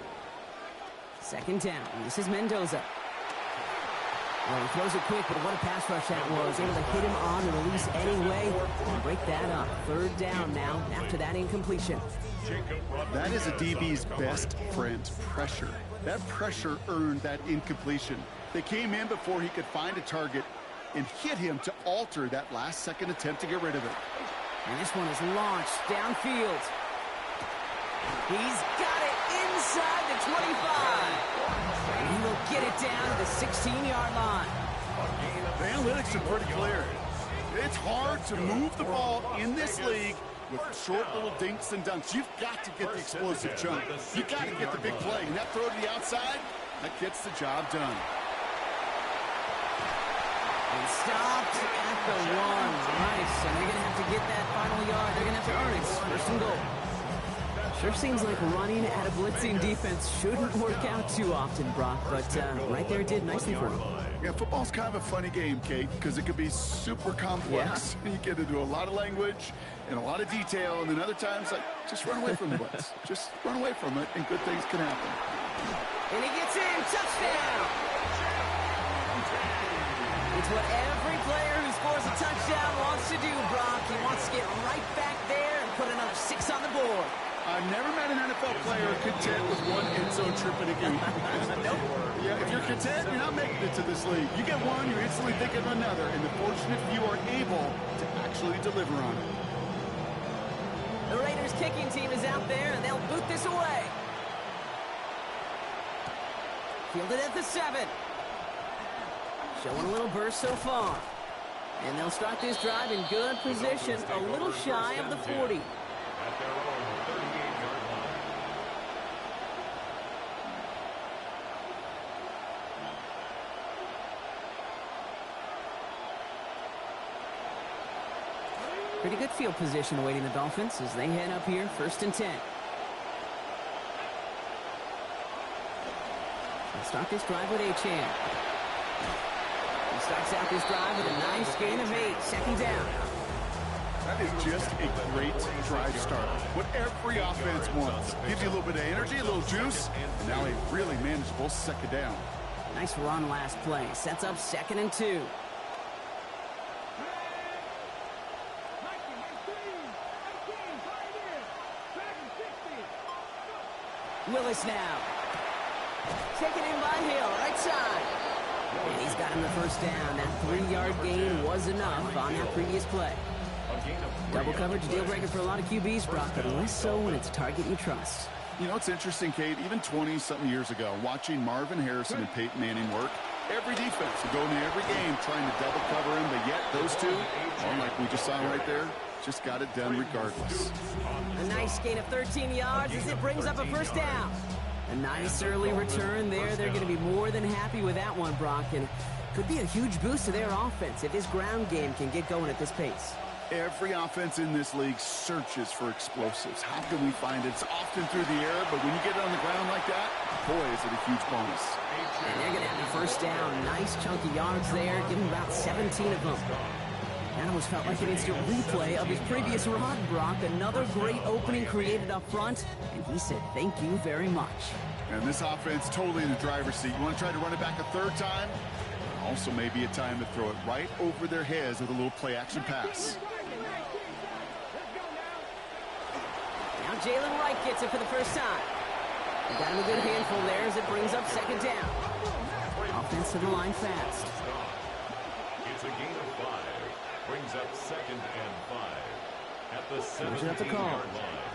2nd down. This is Mendoza. Well, he throws it quick, but what a pass rush that was. Able to hit him on the release anyway and break that up. Third down now after that incompletion. That is a DB's best friend, pressure. That pressure earned that incompletion. They came in before he could find a target and hit him to alter that last-second attempt to get rid of it. And this one is launched downfield. He's got it inside the 25. And he will get it down to the 16-yard line. The analytics are pretty clear. It's hard to move the ball in this league with short little dinks and dunks. You've got to get the explosive chunk. You've got to get the big play. And that throw to the outside, that gets the job done. And stopped at the 1. Nice. And they're going to have to get that final yard. They're going to have to earn it. First and goal. Sure seems like running at a blitzing defense shouldn't work out too often, Brock. But right there it did nicely for him. Yeah, football's kind of a funny game, Kate, because it can be super complex. Yeah. You get into a lot of language and a lot of detail, and then other times, like, just run away from the blitz. Just run away from it, and good things can happen. And he gets in. Touchdown! It's what every player who scores a touchdown wants to do, Brock. He wants to get right back there and put another 6 on the board. I've never met an NFL player content with one end zone trip in a game. Nope. Yeah, if you're content, you're not making it to this league. You get one, you're instantly thinking of another, and the fortunate few are able to actually deliver on it. The Raiders kicking team is out there, and they'll boot this away. Fielded at the 7. Showing a little burst so far. And they'll start this drive in good position, a little shy of the 40. At their own 38-yard line. Pretty good field position awaiting the Dolphins as they head up here, 1st and 10. Let's start this drive with Achane. He starts out this drive with a nice gain of 8, 2nd down. That is just a great drive start. What every offense wants. Gives you a little bit of energy, a little juice, and now a really manageable 2nd down. Nice run last play. Sets up 2nd and 2. Willis now. Taken in by Hill, right side. And he's got him the 1st down. That 3-yard gain was enough on that previous play. Double coverage, deal breaker for a lot of QBs, Brock, but less so when it's a target you trust. You know, it's interesting, Kate, even 20-something years ago, watching Marvin Harrison and Peyton Manning work, every defense would go into every game trying to double cover him, but yet those two, unlike we just saw right there, just got it done regardless. A nice gain of 13 yards as it brings up a 1st down. A nice early return there. They're going to be more than happy with that one, Brock, and could be a huge boost to their offense if this ground game can get going at this pace. Every offense in this league searches for explosives. How can we find it? It's often through the air, but when you get it on the ground like that, boy, is it a huge bonus. And they're going to have the 1st down. Nice chunky yards there, giving about 17 of them. That almost felt like an instant replay of his previous run, Brock. Another great opening created up front, and he said thank you very much. And this offense totally in the driver's seat. You want to try to run it back a 3rd time? Also maybe a time to throw it right over their heads with a little play-action pass. Now Jalen Wright gets it for the 1st time. He got him a good handful there as it brings up 2nd down. Offense to the line fast. It's a gain of 5. Brings up 2nd and 5 at the 17-yard line.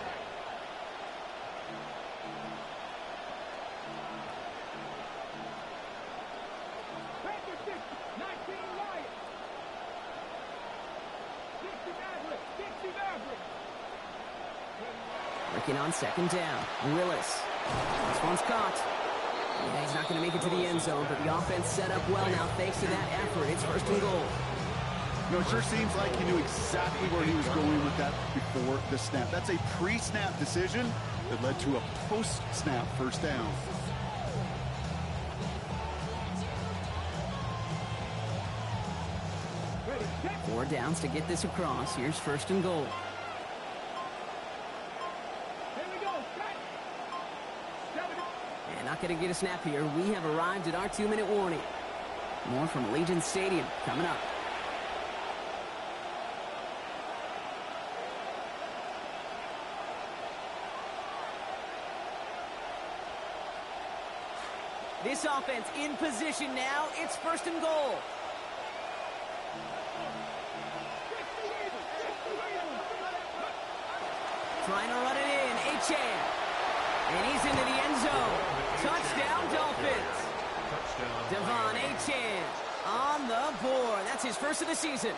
Working on 2nd down. Willis. This one's caught. Yeah, he's not going to make it to the end zone, but the offense set up well now thanks to that effort. It's 1st and goal. You know, it sure seems like he knew exactly where he was going with that before the snap. That's a pre-snap decision that led to a post-snap 1st down. Four downs to get this across. Here's 1st and goal. And not going to get a snap here. We have arrived at our 2-minute warning. More from Allegiant Stadium coming up. This offense in position now. It's 1st and goal. Trying to run it in. Achane. And he's into the end zone. Touchdown, Dolphins. Devon Achane on the board. That's his first of the season.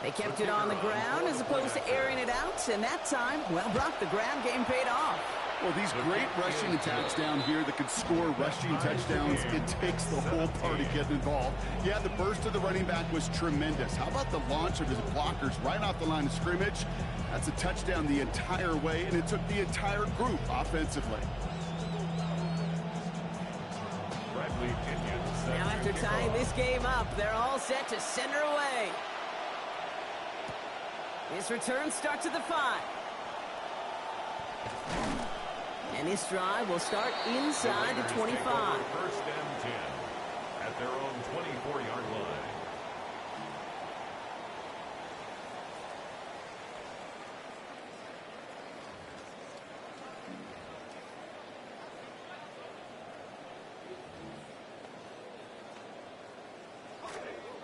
They kept it on the ground as opposed to airing it out. And that time, well, Brock, the ground game paid off. Well, these great rushing attacks down here that can score rushing touchdowns, it takes the whole party getting involved. Yeah, the burst of the running back was tremendous. How about the launch of his blockers right off the line of scrimmage? That's a touchdown the entire way, and it took the entire group offensively. Now after tying this game up, they're all set to send her away. This return starts at the 5. And this drive will start inside the 25. 1st and 10 at their own 24-yard line.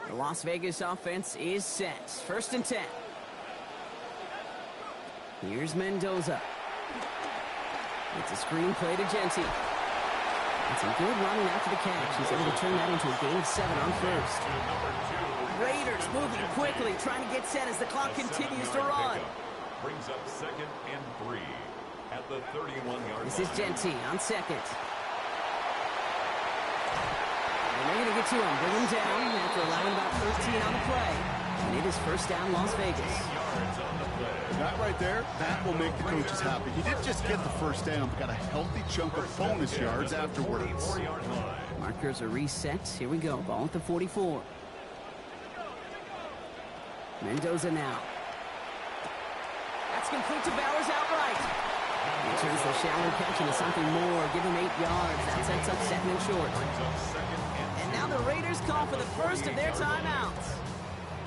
The Las Vegas offense is set. 1st and 10. Here's Mendoza. It's a screen play to Genty. It's a good running after the catch. He's able to turn that into a gain of 7 on 1st. Raiders moving quickly, trying to get set as the clock continues to run. Brings up 2nd and 3 at the 31-yard line. This is Genty on 2nd. And they're going to get to him, bring him down after allowing about 13 on the play. And it is 1st down, Las Vegas. That right there, that will make the coaches happy. He didn't just get the 1st down, but got a healthy chunk of bonus yards afterwards. Markers are reset. Here we go. Ball at the 44. Mendoza now. That's complete to Bowers outright. He turns the shallow catch into something more. Give him 8 yards. That sets up 2nd and short. And now the Raiders call for the first of their timeouts.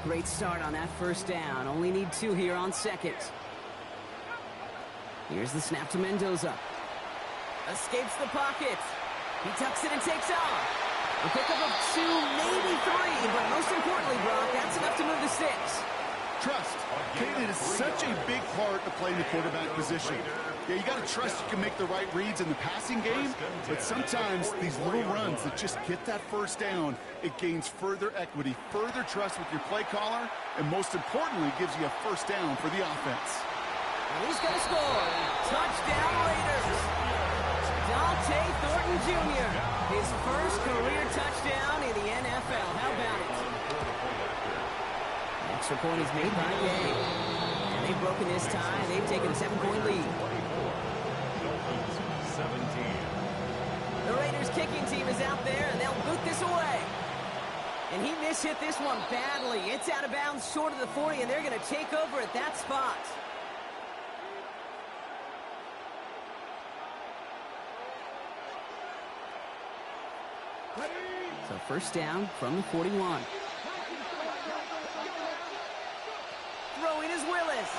Great start on that 1st down. Only need 2 here on 2nd. Here's the snap to Mendoza. Escapes the pocket. He tucks it and takes off. A pickup of 2, maybe 3, but most importantly, Brock, that's enough to move the sticks. Trust. It is such a big part of playing the quarterback position. Yeah, you got to trust you can make the right reads in the passing game, but sometimes these little runs that just get that 1st down, it gains further equity, further trust with your play caller, and most importantly, gives you a 1st down for the offense. And he's going to score. Touchdown, Raiders. Dante Thornton Jr., his first career touchdown in the NFL. How about it? Extra point is made by Gay. And they've broken this tie. They've taken a 7-point lead. 17. The Raiders kicking team is out there, and they'll boot this away. And he mishit this one badly. It's out of bounds short of the 40, and they're going to take over at that spot. So 1st down from the 41. Throwing is Willis.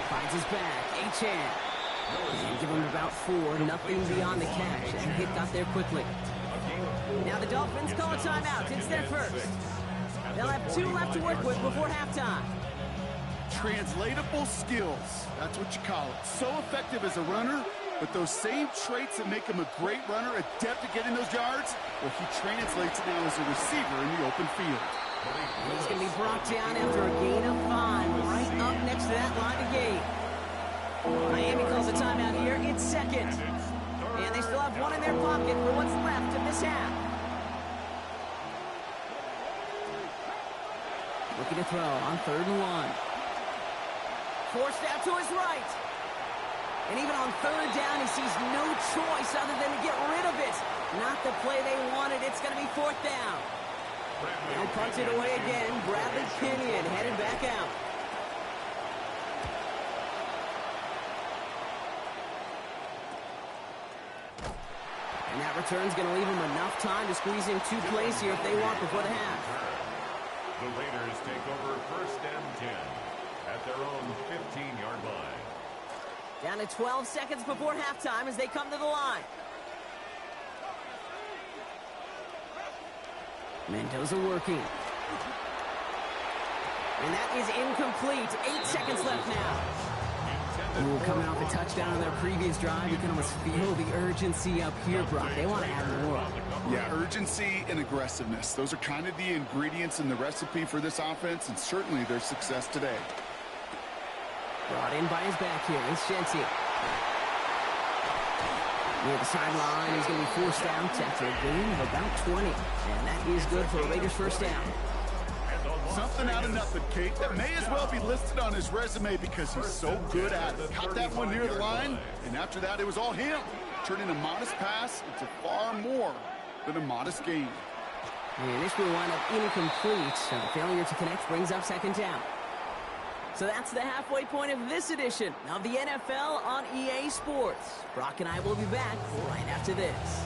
Finds his back. Achane. And give him about 4. Nothing beyond the catch. And hit got there quickly. Now the Dolphins call a timeout. It's their first. They'll have 2 left to work with before halftime. Translatable skills. That's what you call it. So effective as a runner, but those same traits that make him a great runner, adept at getting those yards, well, he translates it now as a receiver in the open field. He's going to be brought down after a gain of 5, right up next to that line of game. Miami calls a timeout here. It's 2nd. And they still have 1 in their pocket for what's left of this half. Looking to throw on 3rd and 1. Forced out to his right. And even on 3rd down, he sees no choice other than to get rid of it. Not the play they wanted. It's going to be 4th down. They'll punch it away again. Bradley Pinion headed back out. And that return's going to leave them enough time to squeeze in 2 plays here if they want before the half. The Raiders take over 1st and 10 at their own 15-yard line. Down to 12 seconds before halftime as they come to the line. Mendoza working. And that is incomplete. 8 seconds left now. Ooh, coming off a touchdown on their previous drive, you can almost feel the urgency up here, Brock. They want to add more. Yeah, urgency and aggressiveness. Those are kind of the ingredients in the recipe for this offense, and certainly their success today. Brought in by his back here. It's Shenty. Near the sideline, he's going to be forced out after a gain of about 20. And that is good for a Raiders first down. Something out of nothing, Kate. That may as well be listed on his resume because he's so good at it. Caught that one near the line, and after that, it was all him. Turning a modest pass into far more than a modest gain. And this will wind up incomplete, so the failure to connect brings up 2nd down. So that's the halfway point of this edition of the NFL on EA Sports. Brock and I will be back right after this.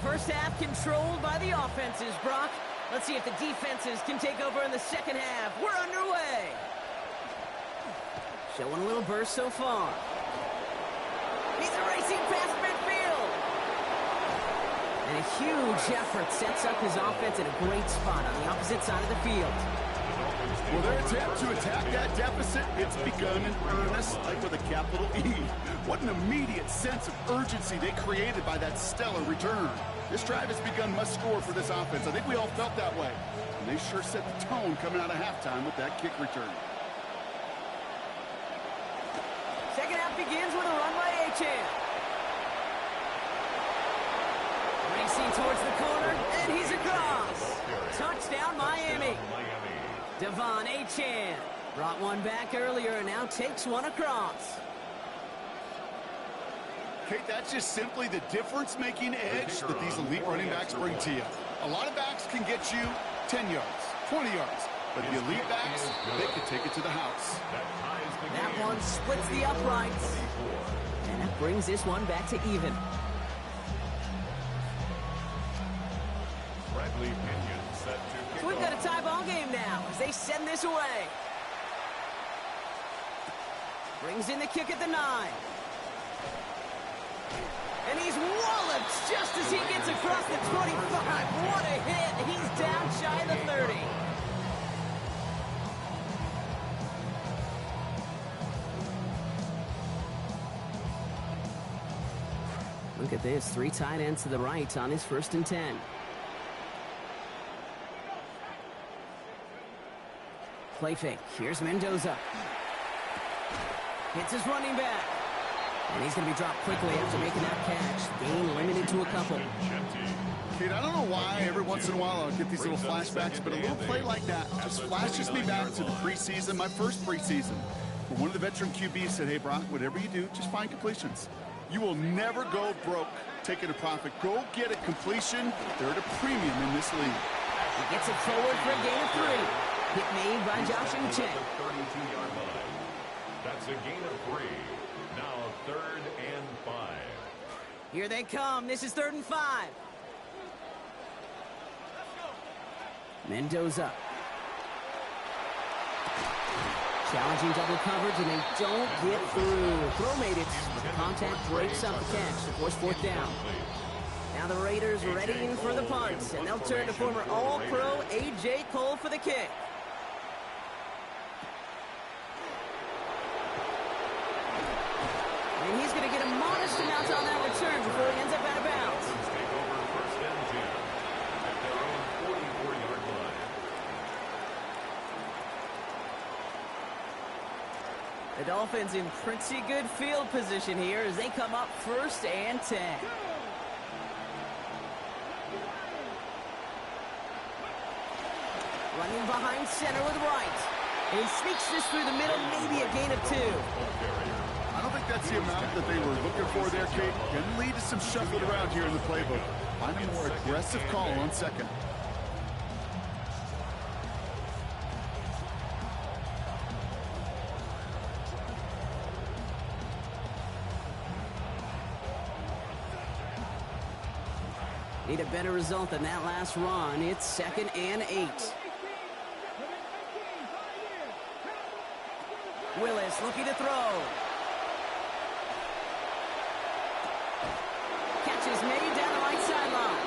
First half controlled by the offenses, Brock. Let's see if the defenses can take over in the second half. We're underway. Showing a little burst so far. He's racing past midfield. And a huge effort sets up his offense in a great spot on the opposite side of the field. Well, their attempt to attack that deficit, it's begun in earnest, like with a capital E. What an immediate sense of urgency they created by that stellar return. This drive has begun must score for this offense. I think we all felt that way. And they sure set the tone coming out of halftime with that kick return. Second half begins with a run by Achan. Racing towards the corner, and he's across. Touchdown, Miami. Devon Achan brought one back earlier and now takes one across. Kate, that's just simply the difference-making edge that these elite running backs bring to you. A lot of backs can get you 10 yards, 20 yards, but the elite backs, they can take it to the house. That one splits the uprights, and that brings this one back to even. So we've got a tie ball game now as they send this away. Brings in the kick at the 9. And he's walloped just as he gets across the 25. What a hit. He's down shy of the 30. Look at this. 3 tight ends to the right on his 1st and 10. Play fake. Here's Mendoza. Hits his running back. And he's going to be dropped quickly after making that catch. Gain limited to a couple. Kate, I don't know why every once in a while I'll get these little flashbacks, but a little play like that just flashes me back to the preseason, my first preseason. Where one of the veteran QBs said, hey, Brock, whatever you do, just find completions. You will never go broke taking a profit. Go get a completion. They're at a premium in this league. He gets it forward for a gain of 3. Hit made by Josh Uche. 32-yard line. That's a gain of 3. Now 3rd and 5. Here they come. This is 3rd and 5. Mendoza. Challenging double coverage, and they don't get through. Throw made it, but the contact breaks up the catch to force 4th down. Now the Raiders readying for the punt, and they'll turn to former All-Pro A.J. Cole for the kick. And he's going to get a modest amount on that return before he ends up out of bounds. Take over 1st and 10 at their own 44-yard line. The Dolphins in pretty good field position here as they come up 1st and 10. Running behind center with right. And he sneaks this through the middle, maybe a gain of 2. I don't think that's the amount that they were looking for there, Kate. Going to lead to some shuffling around here in the playbook. Find a more aggressive call on 2nd. Need a better result than that last run. It's 2nd and 8. Willis looking to throw. Catch is made down the right sideline.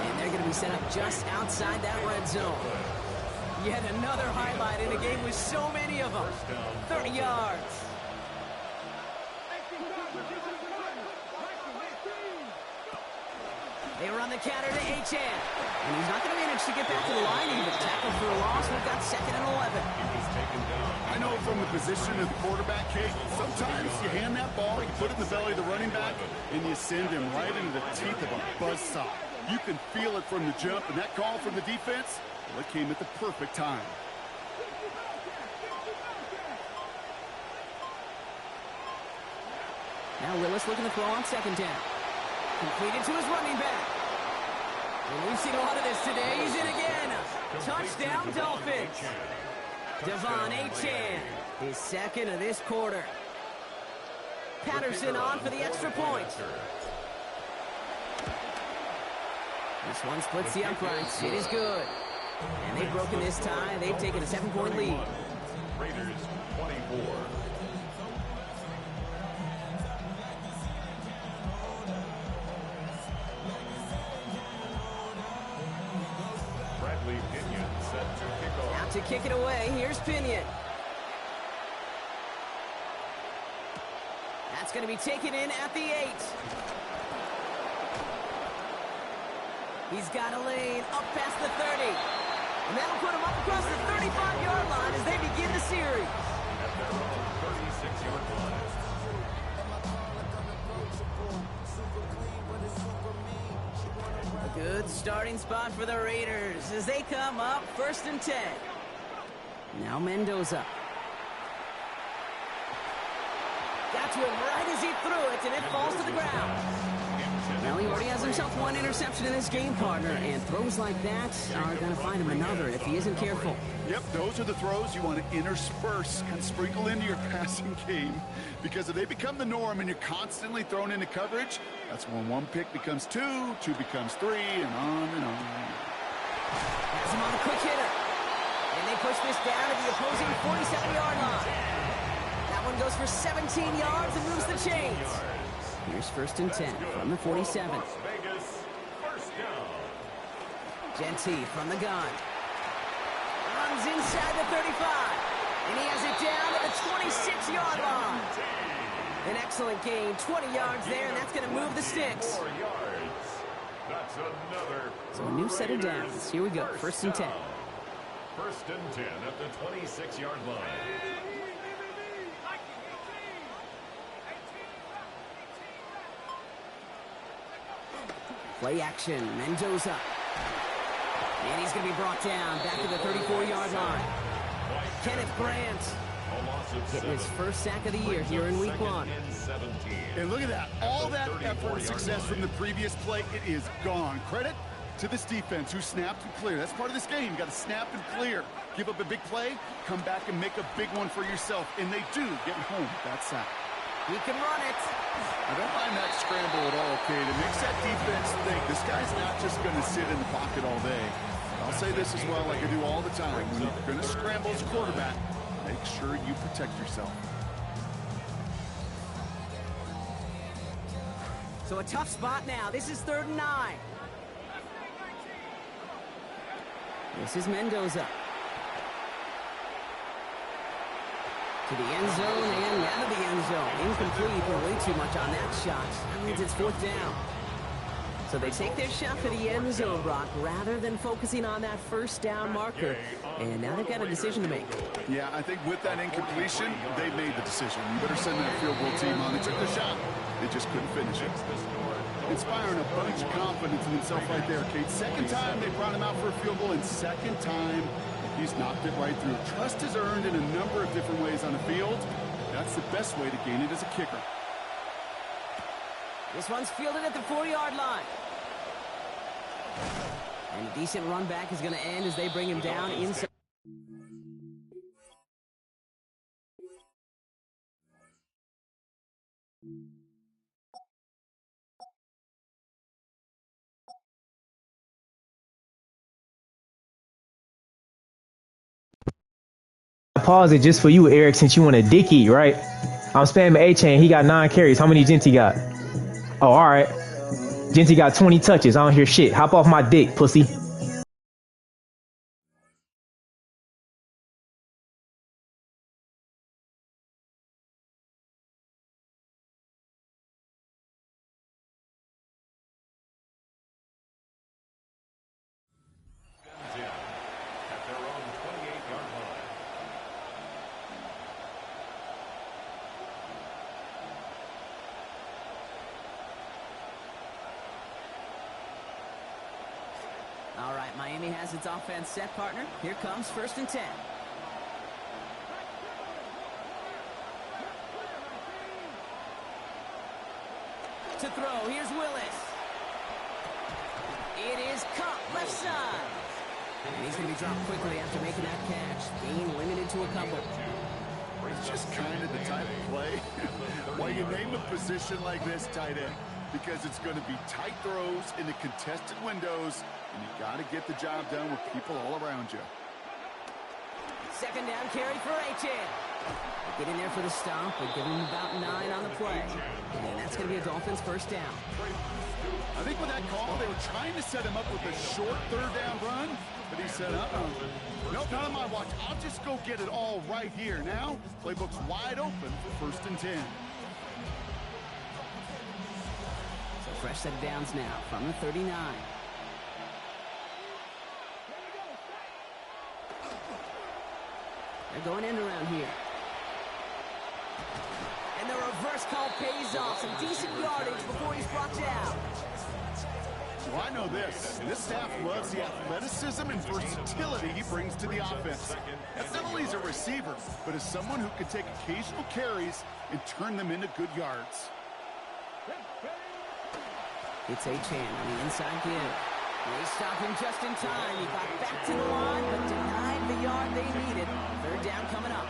And they're going to be set up just outside that red zone. Yet another highlight in a game with so many of them. 30 yards. They run the counter to H.N. And he's not going to manage to get back to the line either. Tackle for a loss. We've got 2nd and 11. I know from the position of the quarterback, Kate, sometimes you hand that ball, you put it in the belly of the running back, and you send him right into the teeth of a buzzsaw. You can feel it from the jump, and that call from the defense, well, it came at the perfect time. Now Willis looking to throw on 2nd down. Completed to his running back. And we've seen a lot of this today. He's in again. Touchdown, Dolphins. Devon Achane, his 2nd of this quarter. Patterson on for the extra point. This one splits the uprights. It is good. And they've broken this tie. They've taken a 7-point lead. Raiders 24. To kick it away, here's Pinion. That's going to be taken in at the 8. He's got a lane up past the 30. And that'll put him up across the 35-yard line as they begin the series. At their own 36-yard line. A good starting spot for the Raiders as they come up 1st and 10. Now Mendoza. Got to him right as he threw it, and it falls to the ground. Well, he already has himself 1 interception in this game, partner, and throws like that are going to find him another if he isn't careful. Yep, those are the throws you want to intersperse and sprinkle into your passing game, because if they become the norm and you're constantly thrown into coverage, that's when 1 pick becomes 2, 2 becomes 3, and on and on. Has him on a quick hitter. And they push this down to the opposing 47-yard line. That one goes for 17 yards and moves the chains. Here's 1st and 10 from the 47. Vegas, 1st down. Genty from the gun. Runs inside the 35. And he has it down to the 26-yard line. An excellent gain, 20 yards there, and that's going to move the sticks. 4 yards. That's another. So a new set of downs. Here we go, 1st and 10. 1st and 10 at the 26-yard line. Play action, Mendoza. And he's going to be brought down back to the 34-yard line. Kenneth Grant. Getting his 1st sack of the year here in week 1. And look at that. All that effort and success from the previous play, it is gone. Credit to this defense who snapped and cleared. That's part of this game. You got to snap and clear. Give up a big play, come back and make a big one for yourself. And they do get home with that sack. He can run it. I don't mind that scramble at all, Kate. It makes that defense think this guy's not just going to sit in the pocket all day. I'll say this as well, like I do all the time. When you're going to scramble as quarterback, make sure you protect yourself. So a tough spot now. This is 3rd and 9. This is Mendoza. To the end zone and out of the end zone. Incomplete, but way too much on that shot. That means it's 4th down. So they take their shot for the end zone, Brock, rather than focusing on that 1st down marker. And now they've got a decision to make. Yeah, I think with that incompletion, they made the decision. You better send that field goal team on. They took their shot. They just couldn't finish it. Inspiring a bunch of confidence in himself right there, Kate. 2nd time they brought him out for a field goal, and 2nd time he's knocked it right through. Trust is earned in a number of different ways on the field. That's the best way to gain it as a kicker. This one's fielded at the 4-yard line. And a decent run back is going to end as they bring him down inside. paused it just for you, Eric, since you want a dick eat, right? I'm spamming A-Chain. He got 9 carries. How many Genty got? Oh, all right. Genty got 20 touches. I don't hear shit. Hop off my dick, pussy. At their own 28-yard line. All right, Miami has its offense set, partner. Here comes 1st and 10. To throw, here's Willis. It is caught left side. And he's going to be dropped quickly after making that catch. Being limited to a couple. It's just kind of the type of play why you name a position like this tight end, because it's going to be tight throws into contested windows, and you got to get the job done with people all around you. 2nd down carry for A-Chan. Get in there for the stop, but give him about 9 on the play. And that's going to be a Dolphins 1st down. I think with that call, they were trying to set him up with a short 3rd down run, but he said, nope, not on my watch. I'll just go get it all right here. Now, playbook's wide open for 1st and 10. So fresh set of downs now from the 39. They're going end around here. And the reverse call pays off. Some decent yardage before he's brought down. Well, I know this. This staff loves the athleticism and versatility he brings to the offense. That's not only as a receiver, but as someone who can take occasional carries and turn them into good yards. It's A-Chan on the inside give. They stop him just in time. He got back to the line, but denied the yard they needed. 3rd down coming up.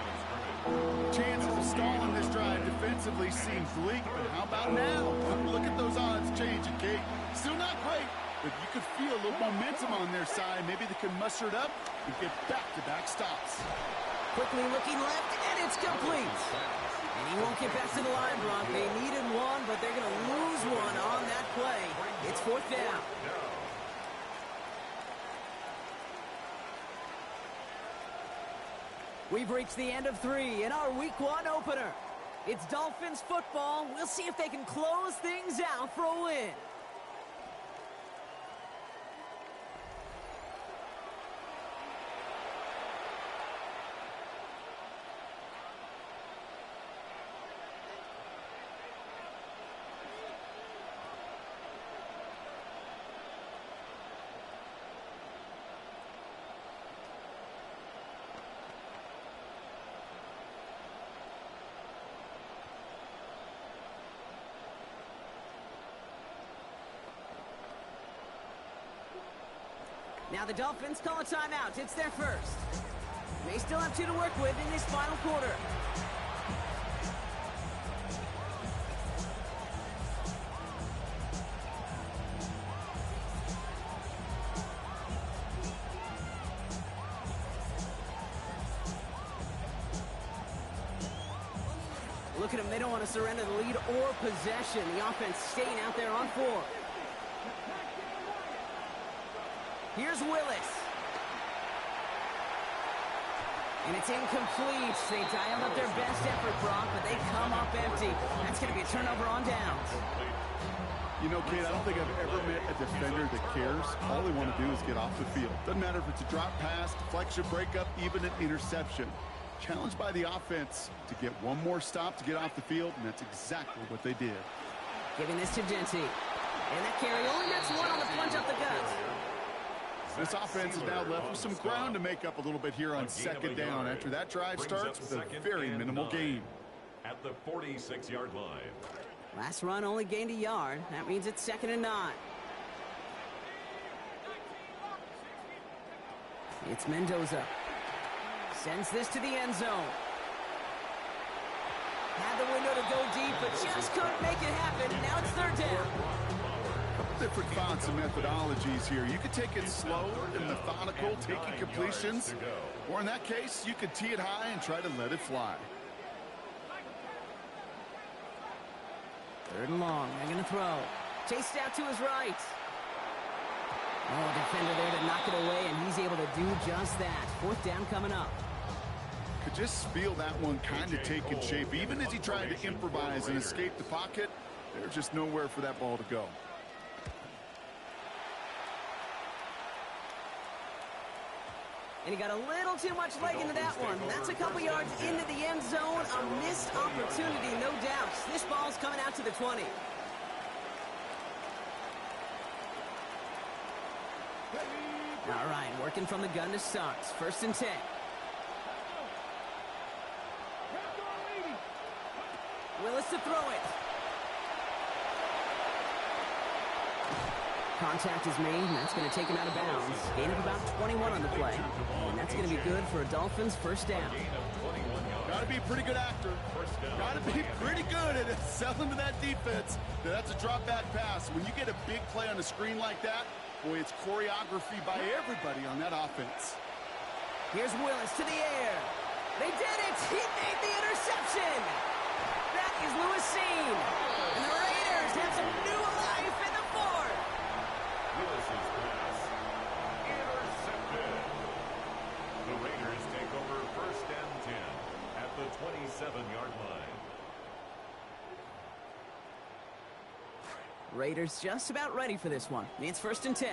Chances of stalling this drive defensively seem bleak, but how about now? Look at those odds changing, Kate. Still not great, but you could feel a little momentum on their side. Maybe they can muster it up and get back-to-back stops. Quickly looking left, and it's complete. And he won't get back to the line, Brock. They needed one, but they're going to lose one on that play. It's 4th down. We've reached the end of 3 in our Week 1 opener. It's Dolphins football. We'll see if they can close things out for a win. Now the Dolphins call a timeout. It's their first. They still have 2 to work with in this final quarter. Look at them. They don't want to surrender the lead or possession. The offense staying out there on 4. Here's Willis. And it's incomplete. They dialed up their best effort, Brock, but they come up empty. That's going to be a turnover on downs. You know, Kate, I don't think I've ever met a defender that cares. All they want to do is get off the field. Doesn't matter if it's a drop pass, deflection, breakup, even an interception. Challenged by the offense to get one more stop to get off the field, and that's exactly what they did. Giving this to Genty. And that carry only gets 1 on the plunge up the guts. This offense is now left with some ground to make up a little bit here on 2nd down after that drive starts with a very minimal gain. At the 46-yard line. Last run only gained a yard. That means it's 2nd and 9. It's Mendoza. Sends this to the end zone. Had the window to go deep, but just couldn't make it happen. Now it's 3rd down. different thoughts and methodologies here. You could take it slow and methodical, taking completions. Or in that case, you could tee it high and try to let it fly. 3rd and long. They're going to throw. Chased out to his right. Oh, defender there to knock it away, and he's able to do just that. 4th down coming up. Could just feel that one kind of taking shape. Even as he tried to improvise and escape the pocket, there's just nowhere for that ball to go. And he got a little too much leg into that one. That's a couple yards into the end zone. A missed opportunity, no doubt. This ball's coming out to the 20. All right, working from the gun to start. 1st and 10. Willis to throw it. Contact is made, and that's going to take him out of bounds. Gain of about 21 on the play. And that's going to be good for a Dolphins 1st down. Got to be a pretty good actor. Got to be pretty good at selling to that defense. That's a drop back pass. When you get a big play on the screen like that, boy, it's choreography by everybody on that offense. Here's Willis to the air. They did it! He made the interception! That is Lewis Seen. And the Raiders have some new life in the 4th. Lewis's pass intercepted. The Raiders take over 1st and 10 at the 27-yard line. Raiders just about ready for this one. It's 1st and 10.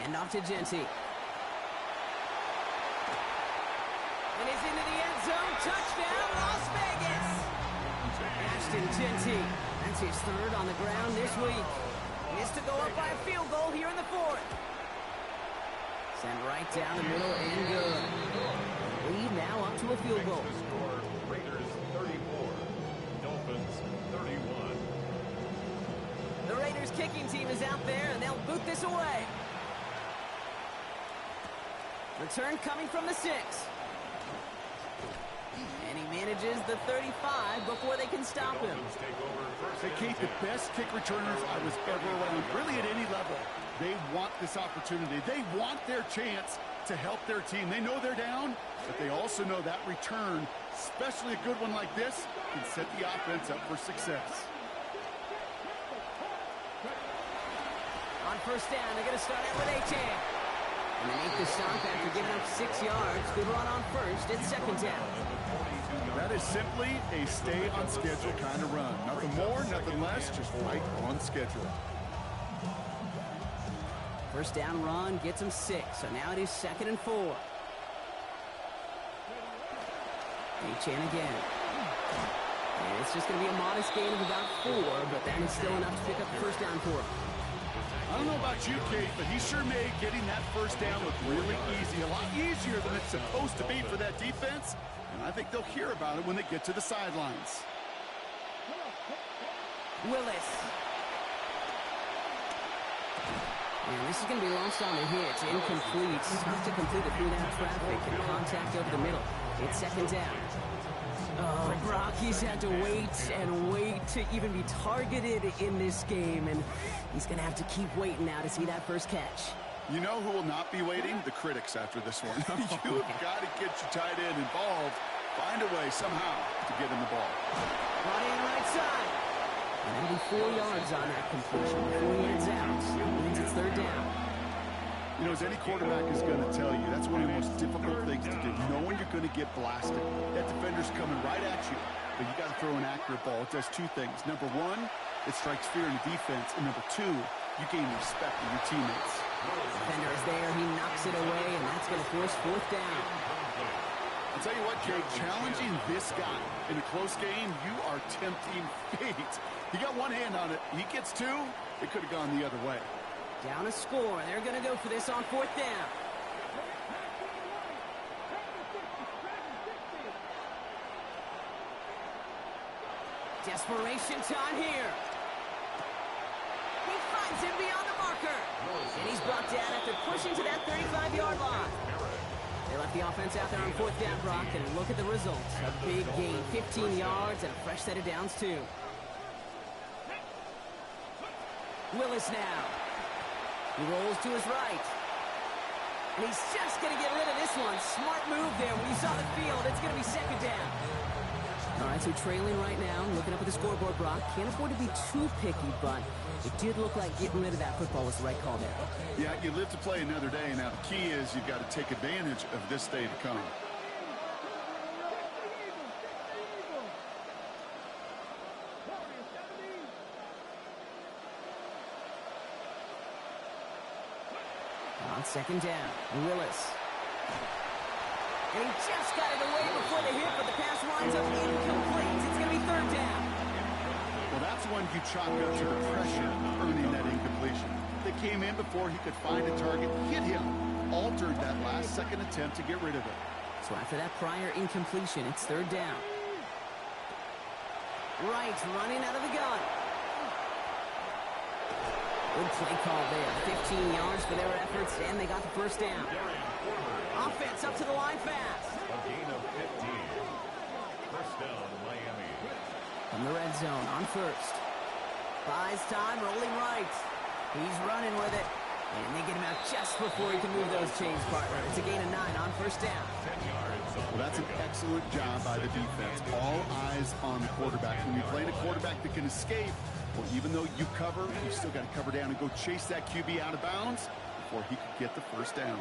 And off to Genty. And he's into the end zone. Touchdown, Las Vegas. Ashton Genty. That's his 3rd on the ground this week. He has to go up by a field goal here in the 4th. Send right down the middle and good. Lead now up to a field goal. Raiders 34, Dolphins 31. The Raiders kicking team is out there, and they'll boot this away. Return coming from the 6. And he manages the 35 before they can stop him. Hey, Kate, the best kick returners I was ever around, really at any level. They want this opportunity. They want their chance to help their team. They know they're down, but they also know that return, especially a good one like this, can set the offense up for success. On 1st down, they're going to start out with Achane. And they make the stop after giving up 6 yards. Good run on 1st. It's 2nd down. That is simply a stay-on-schedule kind of run. Nothing more, nothing less, just right on schedule. 1st down run gets him 6. So now it is 2nd and 4. Achane again. And it's just going to be a modest gain of about 4, but that is still enough to pick up the 1st down for him. I don't know about you, Kate, but he sure made getting that 1st down look really easy. A lot easier than it's supposed to be for that defense. And I think they'll hear about it when they get to the sidelines. Willis. And this is going to be lost on the hit. Incomplete. Tough to complete it through that traffic and contact over the middle. It's 2nd down. Oh, Brock, he's had to wait and wait to even be targeted in this game. And he's going to have to keep waiting now to see that 1st catch. You know who will not be waiting? The critics after this one. You've got to get your tight end involved. Find a way somehow to get him the ball. Brought in right side. And that'll be 4 yards on that completion before he ends out. That means it's 3rd down. You know, as any quarterback is going to tell you, that's one of the most difficult things to do, knowing you're going to get blasted. That defender's coming right at you, but you got to throw an accurate ball. It does 2 things. Number 1, it strikes fear in the defense, and number 2, you gain respect of your teammates. Defender is there. He knocks it away, and that's going to force 4th down. I'll tell you what, Jake, challenging this guy in a close game, you are tempting fate. He got one hand on it. He gets 2, it could have gone the other way. Down a score. They're going to go for this on 4th down. Desperation time here. He finds him beyond the marker. And he's brought down after pushing to that 35-yard line. They left the offense out there on 4th down, Brock, and look at the results. A big gain, 15 yards, and a fresh set of downs, too. Willis now. He rolls to his right. And he's just going to get rid of this one. Smart move there when he saw the field. It's going to be second down. All right, so trailing right now, looking up at the scoreboard, Brock. Can't afford to be too picky, but it did look like getting rid of that football was the right call there. Yeah, you live to play another day. Now, the key is you've got to take advantage of this day to come. On second down, Willis. And he just got it away before the hit, but the pass winds up incomplete. It's going to be third down. Well, that's one you chalk up to the pressure earning that incompletion. They came in before he could find a target, hit him, altered that last-second attempt to get rid of it. So after that prior incompletion, it's third down. Wright running out of the gun. Good play call there. 15 yards for their efforts, and they got the first down. Offense up to the line fast. A gain of 15. First down, Miami. From the red zone on first. Buys time, rolling right. He's running with it. And they get him out just before he can move those chains, partner. It's a gain of 9 on first down. 10 yards. Well, that's an excellent job by the defense. All eyes on the quarterback. When you're playing a quarterback that can escape, well, even though you cover, you still got to cover down and go chase that QB out of bounds before he could get the first down.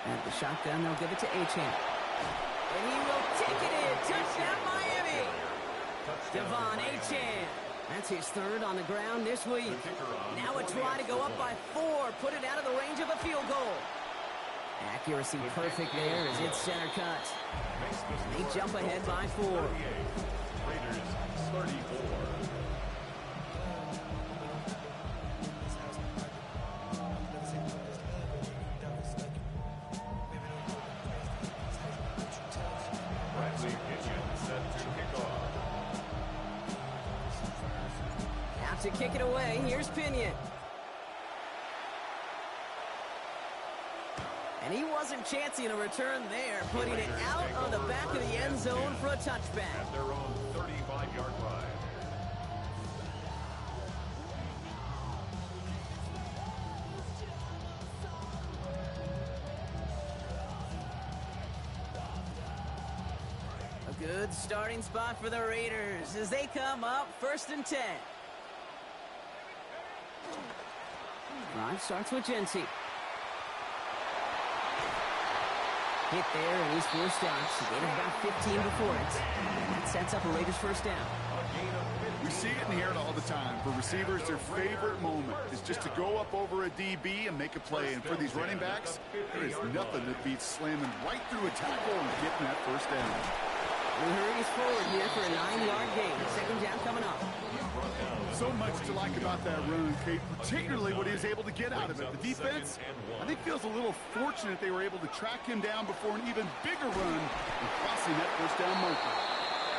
At the shotgun, they'll give it to Achane. And he will take it in. Touchdown, Miami. Devon Achane. That's his third on the ground this week. Now a try to go up by 4. Put it out of the range of a field goal. Accuracy perfect there as it's center cut. They jump ahead by 4. Raiders 34. Bradley Kitchen set to kick off. Out to kick it away. Here's Pinion. And he wasn't chancing a return there, putting it out on the back of the end zone for a touchback. At their own 35-yard line. A good starting spot for the Raiders as they come up first and 10. Drive starts with Genty. Hit there, and he's forced out. He gave him about 15 before it. That sets up a Raiders first down. We see it and hear it all the time. For receivers, their favorite moment is just to go up over a DB and make a play. And for these running backs, there is nothing that beats slamming right through a tackle and getting that first down. He hurries forward here for a 9-yard gain. Second down coming up. So much to like about that run, Kate, particularly what he was able to get out of it. The defense, I think, feels a little fortunate they were able to track him down before an even bigger run and crossing that first down marker.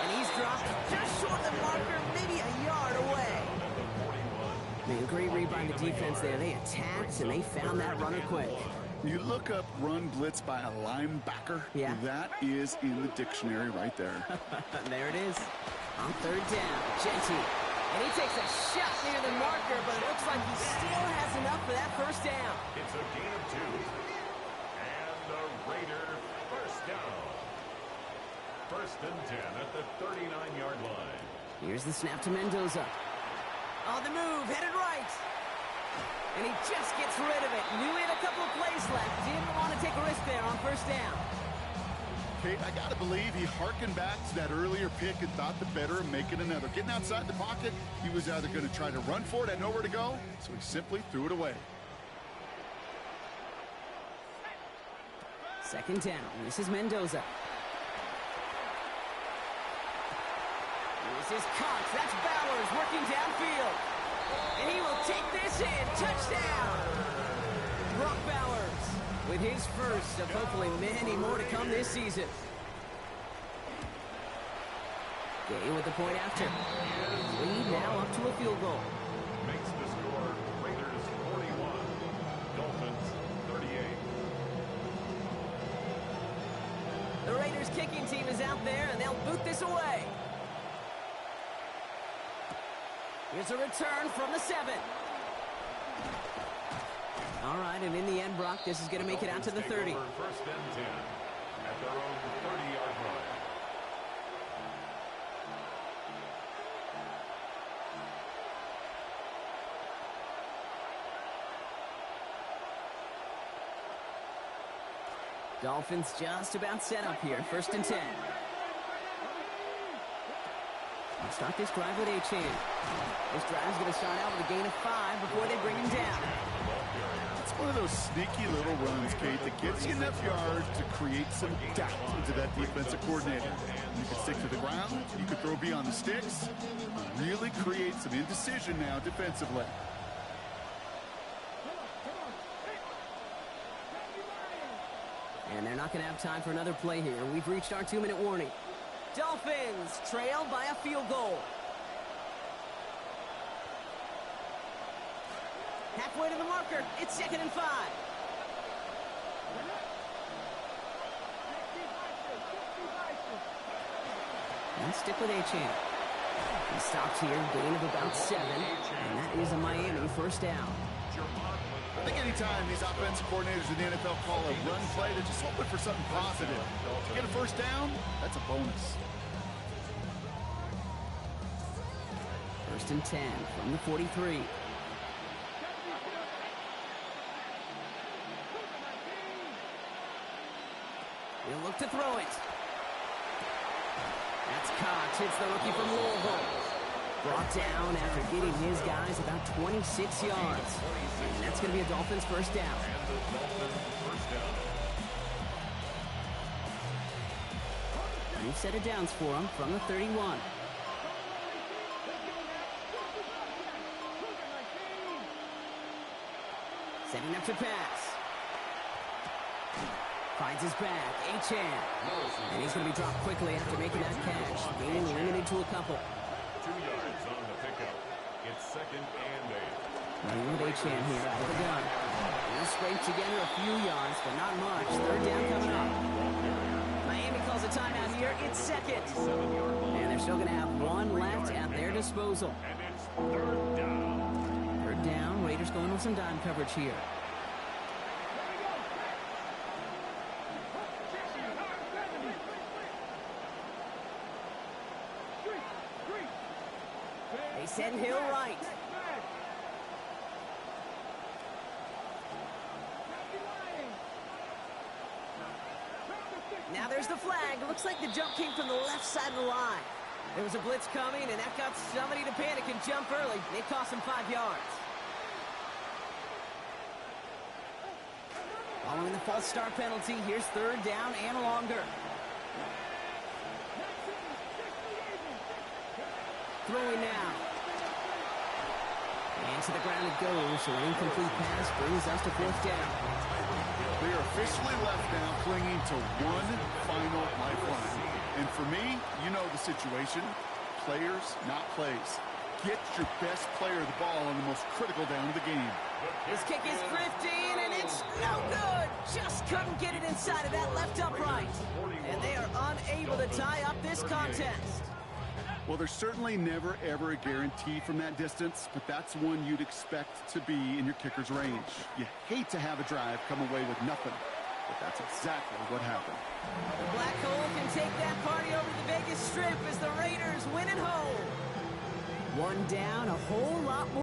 And he's dropped just short of the marker, maybe a yard away. Man, great read by the defense there. They attacked, and they found that runner quick. You look up run blitz by a linebacker, yeah. That is in the dictionary right there. There it is. On third down, Genty. And he takes a shot near the marker, but it looks like he still has enough for that first down. It's a gain of 2. And the Raider first down. First and 10 at the 39-yard line. Here's the snap to Mendoza. On the move, headed right. And he just gets rid of it. Knew he had a couple of plays left. Didn't want to take a risk there on first down. Kate, I got to believe he harkened back to that earlier pick and thought the better of making another. Getting outside the pocket, he was either going to try to run for it, had nowhere to go, so he simply threw it away. Second down. This is Mendoza. This is Cox. That's Bowers working downfield. And he will take this in. Touchdown! Brock Bowers with his first of hopefully many more to come this season. Gay with the point after. Lead now up to a field goal. Makes the score Raiders 41, Dolphins 38. The Raiders kicking team is out there, and they'll boot this away. Here's a return from the 7. All right, and in the end, Brock, this is going to make it out to the 30. First and 10 at their own 30-yard line. Dolphins just about set up here. First and 10. Let's start this drive with Achane. This drive's going to start out with a gain of 5 before they bring him down. It's one of those sneaky little runs, Kate, that gets you enough yards to create some doubt into that defensive coordinator. You can stick to the ground. You can throw beyond the sticks. Really create some indecision now defensively. And they're not going to have time for another play here. We've reached our 2-minute warning. Dolphins trail by a field goal. Halfway to the marker. It's 2nd and 5. And stick with Achane. He stops here, gain of about 7. And that is a Miami first down. I think anytime these offensive coordinators in the NFL call a run play, they're just hoping for something positive. To get a first down, that's a bonus. First and 10 from the 43. He'll look to throw it. That's Cox. Hits the rookie from Louisville. Brought down after getting his guys about 26 yards. And that's going to be a Dolphins first down. New set of downs for him from the 31. Setting up to pass. Finds his back, Achane. And he's going to be dropped quickly after making that catch. Gain limited to a couple. 2 yards on the pickup. It's 2nd and 8. Running with Achane here out of the gun. He'll scrape together a few yards, but not much. Third down coming up. Miami calls a timeout here. It's 2nd. And they're still going to have 1 left at their disposal. And it's 3rd down. 3rd down. Raiders going with some dime coverage here. They send Hill right. Now there's the flag. Looks like the jump came from the left side of the line. There was a blitz coming, and that got somebody to panic and jump early. It cost him 5 yards. Following the false start penalty, here's 3rd down and longer. Throwing now. And to the ground it goes, so an incomplete pass brings us to 4th down. They are officially left now clinging to one final lifeline. And for me, you know the situation. Players, not plays. Get your best player the ball on the most critical down of the game. This kick is drifting, and it's no good. Just couldn't get it inside of that left upright. And they are unable to tie up this contest. Well, there's certainly never, ever a guarantee from that distance, but that's one you'd expect to be in your kicker's range. You hate to have a drive come away with nothing, but that's exactly what happened. The Black Hole can take that party over the Vegas Strip as the Raiders win at home. 1 down, a whole lot more.